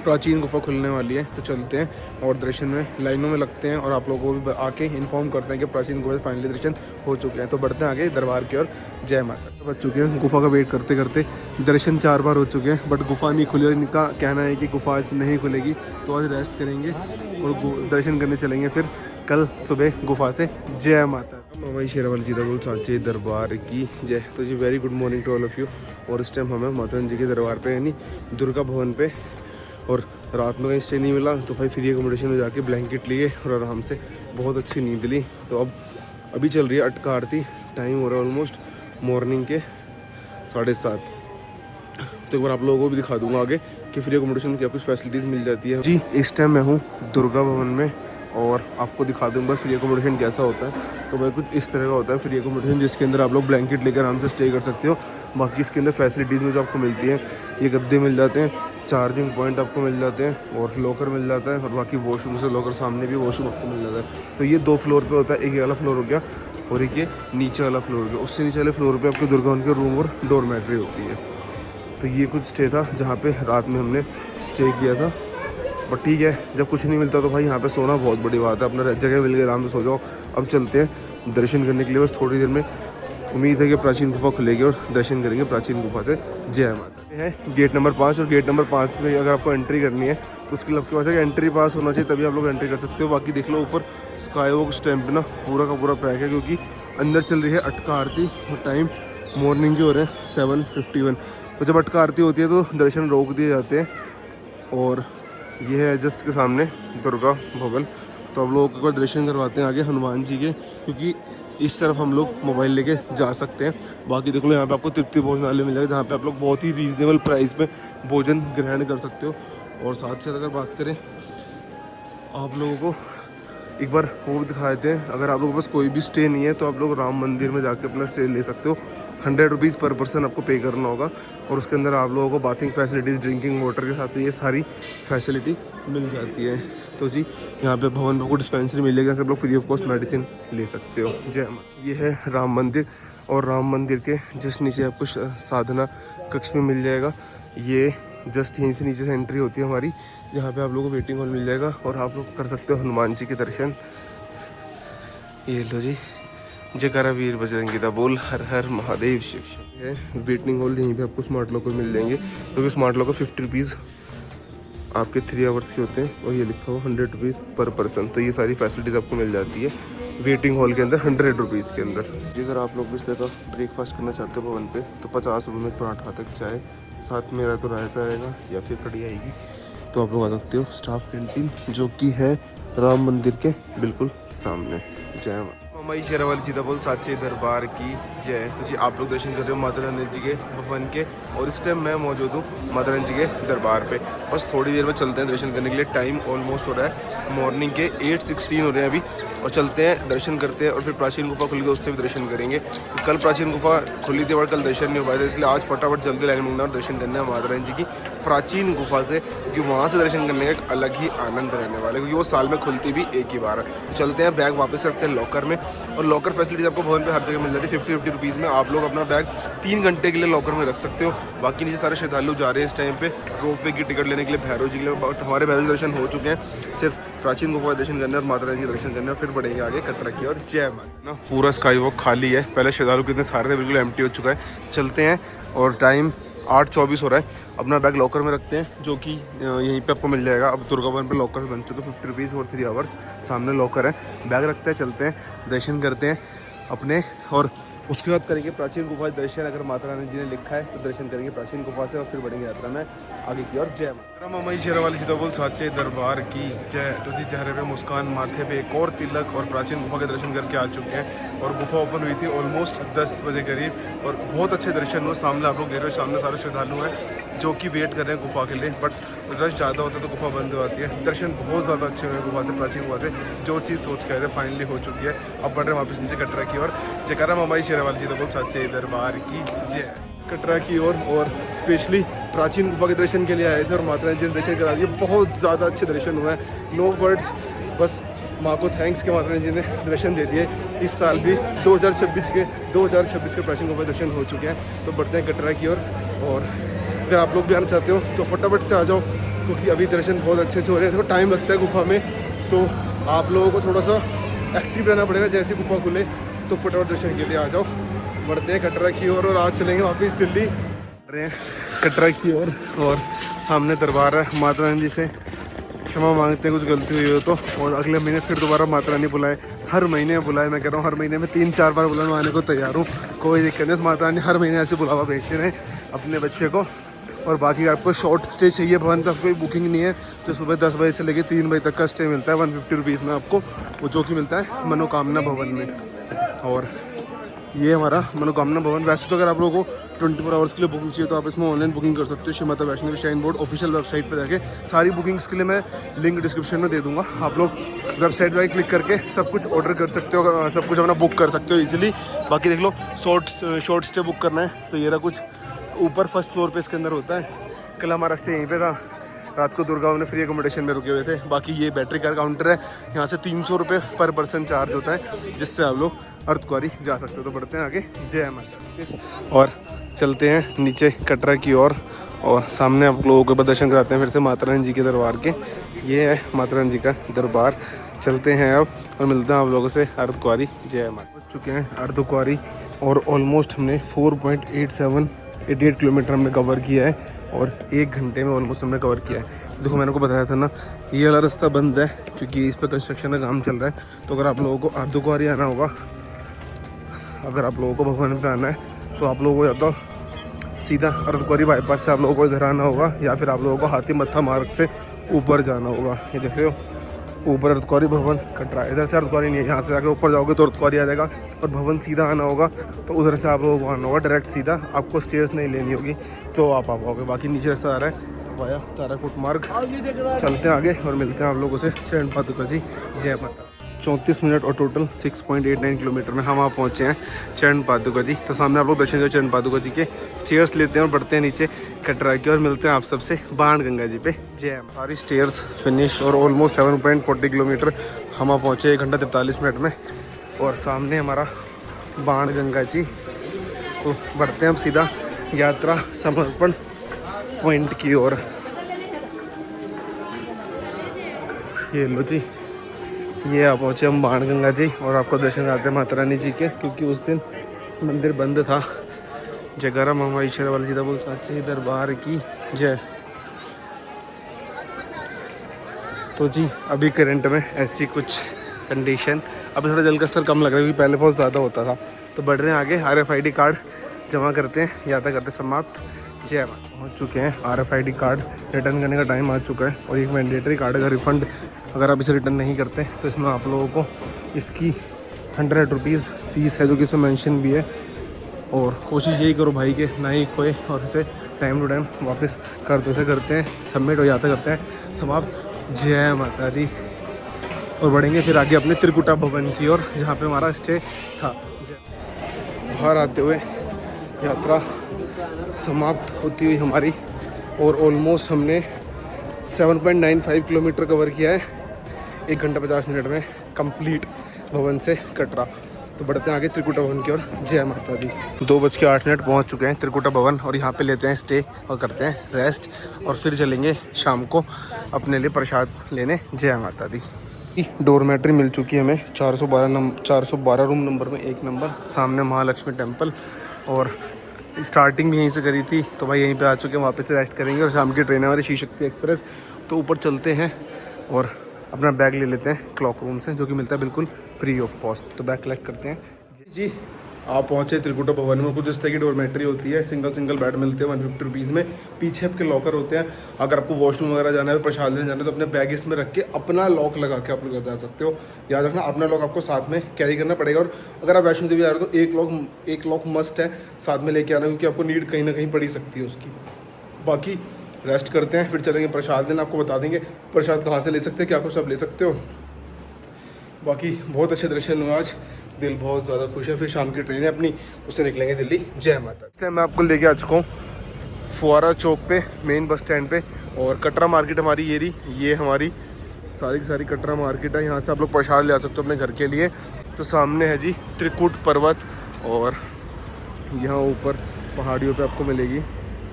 प्राचीन गुफा खुलने वाली है, तो चलते हैं और दर्शन में लाइनों में लगते हैं, और आप लोगों को भी आके इन्फॉर्म करते हैं कि प्राचीन गुफा से फाइनली दर्शन हो चुके हैं। तो बढ़ते हैं आगे दरबार की ओर। जय माता। बच चुके हैं, गुफा का वेट करते करते दर्शन 4 बार हो चुके हैं, बट गुफा नहीं खुली, और इनका कहना है कि गुफा आज नहीं खुलेगी, तो आज रेस्ट करेंगे और दर्शन करने चलेंगे फिर कल सुबह गुफा से। जय माता। मामा शेरावाली जी बोल साचे दरबार की जय। तो जी very good morning to all of you. और इस टाइम हमें माता रानी जी के दरबार पे यानी दुर्गा भवन पे, और रात में कहीं स्टे नहीं मिला तो भाई फ्री एकोमोडेशन में जाके ब्लैंकेट लिए और आराम से बहुत अच्छी नींद ली। तो अब अभी चल रही है अटका आरती, टाइम हो रहा है ऑलमोस्ट मॉर्निंग के 7:30। तो एक बार आप लोगों को भी दिखा दूंगा आगे कि फ्री अकोमोडेशन क्या कुछ फैसिलिटीज़ मिल जाती है। जी इस टाइम मैं हूँ दुर्गा भवन में और आपको दिखा दूंगा फ्री अकोमोडेशन कैसा होता है। तो भाई कुछ इस तरह का होता है फ्री अकोमोडेशन, जिसके अंदर आप लोग ब्लैंकेट लेकर आराम से स्टे कर सकते हो। बाकी इसके अंदर फैसिलिटीज़ में जो आपको मिलती है, ये गद्दे मिल जाते हैं, चार्जिंग पॉइंट आपको मिल जाते हैं और लॉकर मिल जाता है, और बाकी वॉशरूम से लॉकर सामने भी वॉशरूम आपको मिल जाता है। तो ये 2 फ्लोर पे होता है, एक ये वाला फ्लोर हो गया और एक ये नीचे वाला फ्लोर हो गया। उससे नीचे वाले फ्लोर पे आपके दुर्गा भवन के रूम और डोरमेट्री होती है। तो ये कुछ स्टे था जहाँ पे रात में हमने स्टे किया था। और ठीक है, जब कुछ नहीं मिलता तो भाई यहाँ पे सोना बहुत बड़ी बात है, अपना जगह मिल गई आराम से सो जाओ। अब चलते हैं दर्शन करने के लिए, बस थोड़ी देर में उम्मीद है कि प्राचीन गुफा खुलेगी और दर्शन करेंगे प्राचीन गुफा से। जय माता। है गेट नंबर 5 और गेट नंबर 5 में अगर आपको एंट्री करनी है तो उसके लिए आपके पास एंट्री पास होना चाहिए, तभी आप लोग एंट्री कर सकते हो। बाकी देख लो ऊपर स्काई वॉक स्टैम्प ना पूरा का पूरा पैक है, क्योंकि अंदर चल रही है अटका आरती और टाइम मॉर्निंग के हो रहे हैं 7:51। तो जब अटका आरती होती है तो दर्शन रोक दिए जाते हैं। और ये है जस्ट के सामने दुर्गा भवन। तो आप लोगों को दर्शन करवाते हैं आगे हनुमान जी के, क्योंकि इस तरफ हम लोग मोबाइल लेके जा सकते हैं। बाकी देख लो यहाँ पे आपको तृप्ति भोजनालय मिलेगा, जहाँ पे आप लोग बहुत ही रीजनेबल प्राइस पे भोजन ग्रहण कर सकते हो। और साथ साथ अगर बात करें आप लोगों को एक बार वो भी दिखा देते हैं, अगर आप लोगों के पास कोई भी स्टे नहीं है तो आप लोग राम मंदिर में जाके अपना स्टे ले सकते हो। 100 रुपीज़ पर पर्सन आपको पे करना होगा, और उसके अंदर आप लोगों को बाथिंग फैसिलिटीज़, ड्रिंकिंग वाटर के साथ ये सारी फैसिलिटी मिल जाती है। तो जी यहाँ पे भवन में आपको डिस्पेंसरी मिलेगी, जहाँ से आप लोग फ्री ऑफ कॉस्ट मेडिसिन ले सकते हो। जय माता। ये है राम मंदिर, और राम मंदिर के जस्ट नीचे आपको साधना कक्ष में मिल जाएगा। ये जस्ट यहीं से नीचे से एंट्री होती है हमारी, जहाँ पे आप लोगों को वेटिंग हॉल मिल जाएगा और आप लोग कर सकते हो हनुमान जी के दर्शन। ये लो जी, जयकारा वीर बजरंगी दा बोल, हर हर महादेव शिव शिव। है वेटिंग हॉल, यहीं पे आपको स्मार्ट लॉकर मिल जाएंगे, क्योंकि स्मार्ट लॉकर 50 रुपीज़ आपके 3 आवर्स के होते हैं, और ये लिखा हुआ 100 रुपीज़ पर पर्सन। तो ये सारी फैसिलिटीज़ आपको मिल जाती है वेटिंग हॉल के अंदर 100 रुपीज़ के अंदर। अगर आप लोग इस तरह का ब्रेकफास्ट करना चाहते हो भवन पे, तो 50 रुपये में पराठा तक चाय, साथ में तो रायता रहेगा या फिर कढ़ी आएगी। तो आप लोग आ सकते हो स्टाफ कैंटीन, जो कि है राम मंदिर के बिल्कुल सामने। जय माता। मई शेरावाली सीधा बोल साचे दरबार की जय। तो जी आप लोग दर्शन कर रहे हो माता रानी जी के भवन के, और इस टाइम मैं मौजूद हूँ माता रानी जी के दरबार पे। बस थोड़ी देर में चलते हैं दर्शन करने के लिए, टाइम ऑलमोस्ट हो रहा है मॉर्निंग के 8:16 हो रहे हैं अभी, और चलते हैं दर्शन करते हैं। और फिर प्राचीन गुफा खुली तो उससे भी दर्शन करेंगे। कल प्राचीन गुफा खुली थी और कल दर्शन नहीं हो पाया था, इसलिए आज फटाफट जल्दी लाइन मंगना और दर्शन करना है माता रानी जी की प्राचीन गुफा से, क्योंकि वहाँ से दर्शन करने का एक अलग ही आनंद रहने वाला है, क्योंकि वो साल में खुलती भी एक ही बार है। चलते हैं, बैग वापस रखते हैं लॉकर में, और लॉकर फैसिलिटीज आपको भवन पे हर जगह मिल जाती है 50 रुपीज़ में। आप लोग अपना बैग 3 घंटे के लिए लॉकर में रख सकते हो। बाकी नीचे सारे श्रद्धालु जा रहे हैं इस टाइम पे रोप वे की टिकट लेने के लिए भैरव जी के लिए। हमारे भैरव जी दर्शन हो चुके हैं, सिर्फ प्राचीन गुफा दर्शन करने और माता रानी जी दर्शन करने, और फिर बढ़ेंगे आगे कटरा की और। जय माता ना। पूरा स्काई वॉक खाली है, पहले श्रद्धालु कितने सारे थे, बिल्कुल एम्प्टी हो चुका है। चलते हैं, और टाइम 8:24 हो रहा है। अपना बैग लॉकर में रखते हैं, जो कि यहीं पे आपको मिल जाएगा। अब दुर्गा भवन पे लॉकर बन चुके 50 रुपीज़ और 3 आवर्स सामने लॉकर है। बैग रखते हैं, चलते हैं, दर्शन करते हैं अपने, और उसके बाद करेंगे प्राचीन गुफा दर्शन। अगर माता रानी जी ने लिखा है तो दर्शन करेंगे प्राचीन गुफा से, और फिर बढ़ेंगे यात्रा में आगे की और। जय माता। मई शेरावाली सीधा बोल साचे दरबार की जय। तो जी चेहरे पे मुस्कान, माथे पे एक और तिलक, और प्राचीन गुफा के दर्शन करके आ चुके हैं। और गुफा ओपन हुई थी ऑलमोस्ट 10 बजे करीब, और बहुत अच्छे दर्शन हुए। सामने आप लोग देख रहे हो, सामने सारे श्रद्धालु हैं जो कि वेट कर रहे हैं गुफा के लिए, बट रश ज़्यादा होता है तो गुफा बंद हो जाती है। दर्शन बहुत ज़्यादा अच्छे हुए गुफा से, प्राचीन गुफा से। जो चीज़ सोच के आए थे फाइनली हो चुकी है। अब बढ़ रहे वापस नीचे कटरा की ओर। जयकारा मई शेरावाली जी तो बहुत साचे दरबार की जय। कटरा की ओर, और स्पेशली प्राचीन गुफा के दर्शन के लिए आए थे, और माता रानी जी ने दर्शन करा दिए। बहुत ज़्यादा अच्छे दर्शन हुए हैं, नो वर्ड्स, बस माँ को थैंक्स के माता रानी जी ने दर्शन दे दिए। इस साल भी 2026 के प्राचीन गुफा दर्शन हो चुके हैं। तो बढ़ते हैं कटरा की ओर, और अगर आप लोग भी आना चाहते हो तो फटाफट से आ जाओ, क्योंकि अभी दर्शन बहुत अच्छे से हो रहे हैं। थोड़ा टाइम लगता है गुफा में, तो आप लोगों को थोड़ा सा एक्टिव रहना पड़ेगा। जैसे गुफा खुले तो फटाफट दर्शन के लिए आ जाओ। बढ़ते हैं कटरा की ओर, और आज चलेंगे वापस दिल्ली। कटरा की ओर, और सामने दरबार है। माता रानी जी से क्षमा मांगते हैं कुछ गलती हुई हो तो, और अगले महीने फिर दोबारा माता रानी बुलाए। हर महीने बुलाए, मैं कह रहा हूँ हर महीने में 3-4 बार बुलाने आने को तैयार हूँ, कोई दिक्कत नहीं। माता रानी हर महीने ऐसे बुलावा भेजते रहें अपने बच्चे को। और बाकी आपको शॉर्ट स्टे चाहिए भवन पर, कोई बुकिंग नहीं है तो सुबह 10 बजे से लेकर 3 बजे तक का स्टे मिलता है 150 रुपीज़ में आपको, वो जो कि मिलता है मनोकामना भवन में। और ये हमारा मनोकामना भवन। वैसे तो अगर आप लोगों को 24 आवर्स के लिए बुकिंग चाहिए तो आप इसमें ऑनलाइन बुकिंग कर सकते हो। Shri Mata Vaishno Devi shrine board official website पर जाके सारी बुकिंग्स के लिए मैं लिंक डिस्क्रिप्शन में दे दूंगा। आप लोग वेबसाइट पर क्लिक करके सब कुछ ऑर्डर कर सकते हो, सब कुछ अपना बुक कर सकते हो ईजिली। बाकी देख लो, शॉर्ट स्टे बुक करना है तो ये रहा कुछ ऊपर फर्स्ट फ्लोर पे इसके अंदर होता है। कल हमारा स्टे यहीं पे था, रात को दुर्गांव में फ्री अकोमोडेशन में रुके हुए थे। बाकी ये बैटरी कार काउंटर है, यहाँ से 300 रुपये पर पर्सन चार्ज होता है, जिससे आप लोग अर्धकुंवारी जा सकते हो। तो बढ़ते हैं आगे, जय माता। और चलते हैं नीचे कटरा की ओर और सामने आप लोगों को दर्शन कराते हैं फिर से माता रानी जी के दरबार के। ये है माता रानी जी का दरबार। चलते हैं अब और मिलते हैं आप लोगों से अर्धकुंवारी। जय माता। पहुँच चुके हैं अर्धकुंवारी और ऑलमोस्ट हमने 4.88 किलोमीटर हमने कवर किया है और 1 घंटे में ऑलमोस्ट हमने कवर किया है। देखो मैंने को बताया था ना, ये वाला रास्ता बंद है क्योंकि इस पर कंस्ट्रक्शन का काम चल रहा है। तो अगर आप लोगों को अर्धकुंवारी आना होगा, अगर आप लोगों को भगवान पे आना है तो आप लोगों को या तो सीधा अर्धकुंवारी बाईपास से आप लोगों को इधर आना होगा, या फिर आप लोगों को हाथी मत्था मार्ग से ऊपर जाना होगा। ये देख रहे हो ऊपर अर्धकुंवारी भवन कटरा। इधर से अर्धकुंवारी नहीं है, यहाँ से आके ऊपर जाओगे तो अर्धकुंवारी आ जाएगा। और भवन सीधा आना होगा तो उधर से आप लोगों को आना होगा डायरेक्ट सीधा, आपको स्टेयर्स नहीं लेनी होगी तो आप आ पाओगे। बाकी नीचे रास्ता आ रहा है वाया ताराकोट मार्ग। चलते हैं आगे और मिलते हैं आप लोगों से चरण पादुका जी। जय माता। 34 मिनट और टोटल 6.89 किलोमीटर में हम वहाँ पहुँचे हैं चरण पादुका जी। तो सामने आप लोग दर्शन करो चरण पादुका जी के। स्टेयर्स लेते हैं और बढ़ते हैं नीचे कटरा की और मिलते हैं आप सबसे बाण गंगा जी पे। जय माता। सारी स्टेयर्स फिनिश और ऑलमोस्ट 7.40 किलोमीटर हम वहाँ पहुँचे 1 घंटा 43 मिनट में। और सामने हमारा बाण गंगा जी। तो बढ़ते हैं हम सीधा यात्रा समर्पण पॉइंट की ओर। ये लो जी, ये आप पहुँचे हम बाण गंगा जी और आपको दर्शन कराते हैं माता रानी जी के, क्योंकि उस दिन मंदिर बंद था। जयकारा मामा ईश्वर वाली जी बोल सच्चे दरबार की जय। तो जी अभी करंट में ऐसी कुछ कंडीशन, अभी थोड़ा जल का स्तर कम लग रहा है क्योंकि पहले बहुत ज़्यादा होता था। तो बढ़ रहे हैं आगे, RFID कार्ड जमा करते हैं, यात्रा करते समाप्त। जय माता। पहुँच चुके हैं, RFID कार्ड रिटर्न करने का टाइम आ चुका है और एक मैंडेटरी कार्ड अगर रिफ़ंड अगर आप इसे रिटर्न नहीं करते तो इसमें आप लोगों को इसकी 100 रुपीज़ फ़ीस है, जो कि इसमें मेंशन भी है। और कोशिश यही करो भाई के ना ही खोए और इसे टाइम टू टाइम वापस कर दो। इसे करते हैं सबमिट और यात्रा करते हैं समाप्त। जय माता दी। और बढ़ेंगे फिर आगे अपने त्रिकुटा भवन की ओर जहाँ पे हमारा स्टे था। बाहर आते हुए यात्रा समाप्त होती हुई हमारी और ऑलमोस्ट हमने 7.95 किलोमीटर कवर किया है 1 घंटा 50 मिनट में कंप्लीट भवन से कटरा। तो बढ़ते हैं आगे त्रिकुटा भवन की ओर। जय माता दी। 2:08 पहुँच चुके हैं त्रिकुटा भवन और यहाँ पे लेते हैं स्टे और करते हैं रेस्ट और फिर चलेंगे शाम को अपने लिए प्रसाद लेने। जय माता दी। डोरमेट्री मिल चुकी है हमें 412 रूम नंबर में 1 नंबर, सामने महालक्ष्मी टेम्पल। और स्टार्टिंग भी यहीं से करी थी तो भाई यहीं पे आ चुके हैं, वापस से रेस्ट करेंगे। और शाम की ट्रेन है हमारी श्री शक्ति एक्सप्रेस। तो ऊपर चलते हैं और अपना बैग ले लेते हैं क्लॉक रूम से, जो कि मिलता है बिल्कुल फ्री ऑफ कॉस्ट। तो बैग कलेक्ट करते हैं जी। आप पहुँचे त्रिकुटा भवन में। कुछ इस तरह की डोरमेट्री होती है, सिंगल बेड मिलते हैं 150 रुपीज़ में। पीछे आपके लॉकर होते हैं, अगर आपको वॉशरूम वगैरह जाना है प्रसाद लेने जाना है तो अपने बैग इसमें रख के अपना लॉक लगा के आप लोग जा सकते हो। याद रखना अपना लॉक आपको साथ में कैरी करना पड़ेगा। और अगर आप वैष्णो देवी जा रहे हो तो एक लॉक मस्ट है साथ में लेके आना, क्योंकि आपको नीड कहीं ना कहीं पड़ी सकती है उसकी। बाकी रेस्ट करते हैं फिर चलेंगे प्रसाद लेना। आपको बता देंगे प्रसाद कहाँ से ले सकते हैं, क्या कुछ आप ले सकते हो। बाकी बहुत अच्छे दर्शन हुए आज, दिल बहुत ज़्यादा खुश है। फिर शाम की ट्रेन है अपनी, उससे निकलेंगे दिल्ली। जय माता। इस टाइम मैं आपको लेके आ चुका हूँ फुआरा चौक पे, मेन बस स्टैंड पे। और कटरा मार्केट हमारी ये रही, ये हमारी सारी की सारी कटरा मार्केट है। यहाँ से आप लोग प्रसाद ले आ सकते हो अपने घर के लिए। तो सामने है जी त्रिकुट पर्वत और यहाँ ऊपर पहाड़ियों पे आपको मिलेगी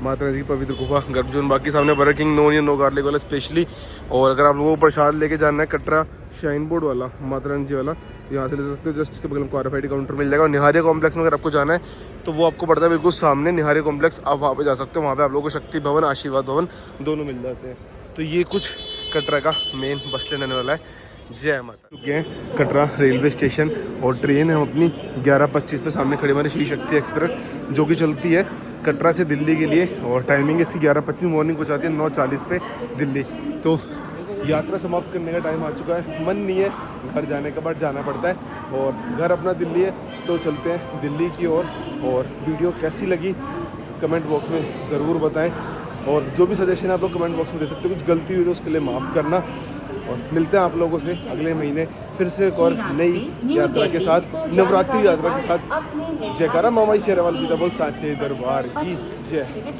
माता रानी की पवित्र गुफा गर्भजोन। बाकी सामने बर्गर किंग नो या नो गार्लिक वाला स्पेशली। और अगर आप लोगों को प्रसाद लेके जाना है कटरा शाइन बोर्ड वाला माता रानी जी वाला, यहाँ से ले सकते हो। जस्ट इसके बगल में RFID काउंटर मिल जाएगा। और निहारिया कॉम्प्लेक्स में अगर आपको जाना है तो वो आपको पड़ता है बिल्कुल सामने निहारिया कॉम्प्लेक्स, आप वहाँ पे जा सकते हो। वहाँ पे आप लोगों को शक्ति भवन आशीर्वाद भवन दोनों मिल जाते हैं। तो ये कुछ कटरा का मेन बस स्टैंड आने वाला है। जय माता। चुके हैं कटरा रेलवे स्टेशन और ट्रेन हम अपनी 11:25 पे सामने खड़े हमारी श्री शक्ति एक्सप्रेस, जो कि चलती है कटरा से दिल्ली के लिए। और टाइमिंग इसकी 11:25 मॉर्निंग को जाती है 9:40 पे दिल्ली। तो यात्रा समाप्त करने का टाइम आ चुका है। मन नहीं है घर जाने का, बट जाना पड़ता है। और घर अपना दिल्ली है तो चलते हैं दिल्ली की ओर। और वीडियो कैसी लगी कमेंट बॉक्स में ज़रूर बताएं, और जो भी सजेशन आप लोग कमेंट बॉक्स में दे सकते हो। कुछ गलती हुई तो उसके लिए माफ़ करना, और मिलते हैं आप लोगों से अगले महीने फिर से एक और नई यात्रा के साथ, नवरात्रि यात्रा के साथ। जयकारा मामा शेरावाली जी का बोल साचे दरबार की जय।